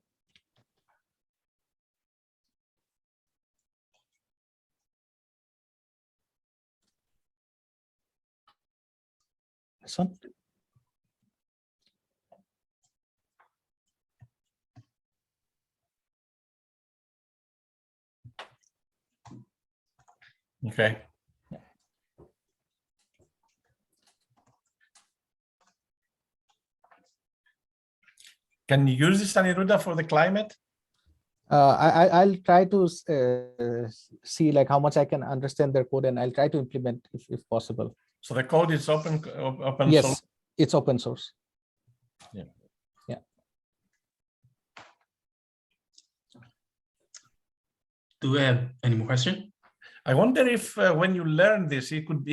This one. Okay. Can you use this, Aniruddha, for the climate? I'll try to see like how much I can understand their code, and I'll try to implement if possible. So the code is open Yes, source? it's open source. Yeah. Yeah. Do we have any more questions? I wonder if when you learn this, it could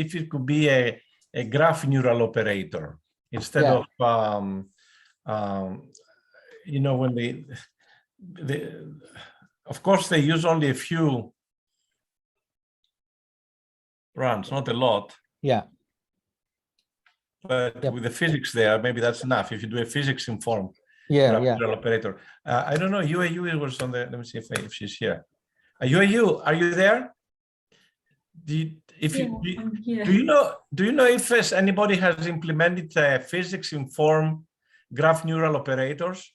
be a graph neural operator instead of you know, when of course they use only a few runs, not a lot. Yeah. But with the physics there, maybe that's enough. If you do a physics-informed neural operator. I don't know. UAU was on the. Let me see if she's here. UAU, are you there? Do you know if anybody has implemented physics-informed graph neural operators?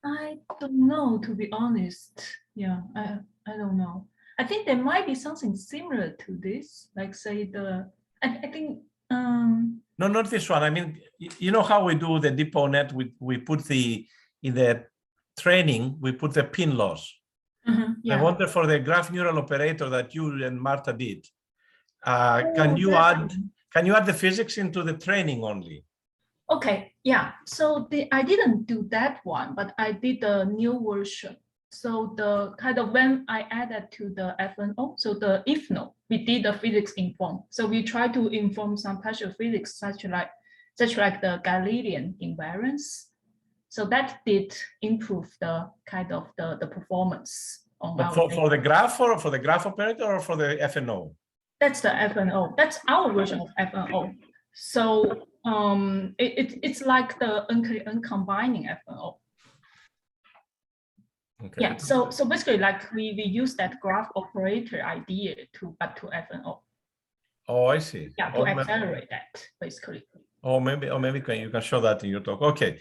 I don't know, to be honest. Yeah, I don't know. I think there might be something similar to this, like say I think No, not this one. I mean, you know how we do the DeepNet? We put in the training, we put the pin loss. Yeah. I wonder for the graph neural operator that you and Marta did, can you add the physics into the training only? Okay, yeah. So I didn't do that one, but I did a new version. So the kind of when I added to the FNO, so the IFNO, we did the physics inform. So we try to inform some partial physics, such like the Galilean invariance. So that did improve the kind of the performance on but for the graph or for the graph operator or for the FNO? That's the FNO. That's our version of FNO. So it's like the uncombining FNO. Okay. Yeah. So basically, like we use that graph operator idea to FNO. Oh, I see. Yeah, to accelerate that basically. Or maybe you can show that in your talk. Okay,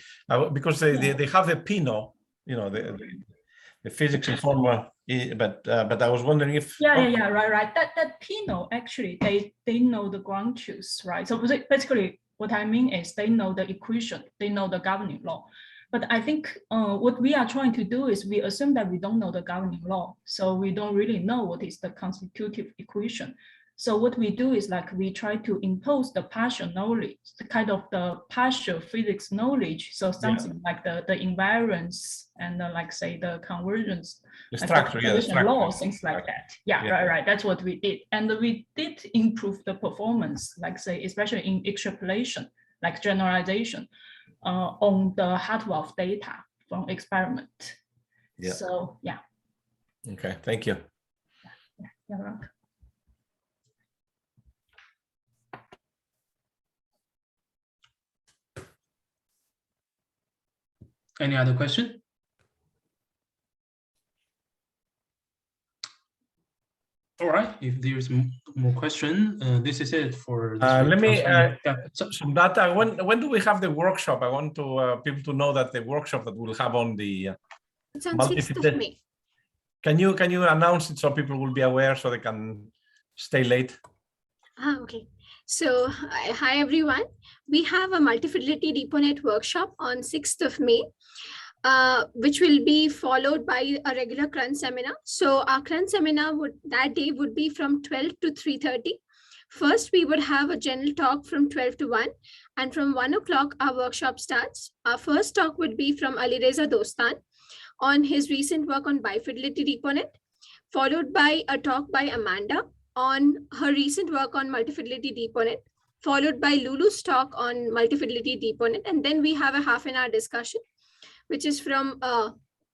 because they have a PINO, you know, the physics informer. But I was wondering if right. That PINO actually they know the ground truth, right? So basically, what I mean is they know the equation, they know the governing law. But I think what we are trying to do is we assume that we don't know the governing law, so we don't really know what is the constitutive equation. So what we do is like we try to impose the partial knowledge, the kind of the partial physics knowledge. So something like the invariance and like say the convergence, the like structure, the law, things like that. Right. That's what we did, and we did improve the performance, like say especially in extrapolation, like generalization, on the hardware of data from experiment. Yeah. So yeah. Okay. Thank you. Yeah. You're welcome. Any other question? All right, if there's more question, this is it for this let me some data. When do we have the workshop? I want to people to know that the workshop that we'll have on the it's on 6th of May. Can you announce it so people will be aware so they can stay late? Okay. So hi everyone. We have a multi-fidelity DeepNet workshop on 6th of May. Which will be followed by a regular Crunch seminar. So our Crunch seminar that day would be from 12 to 3:30. First, we would have a general talk from 12 to 1, and from 1 o'clock, our workshop starts. Our first talk would be from Alireza Dostan on his recent work on bifidelity DeepNet, followed by a talk by Amanda on her recent work on multifidelity DeepNet, followed by Lulu's talk on multifidelity DeepNet, and then we have a half-an-hour discussion, which is from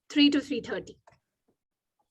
3 to 3:30.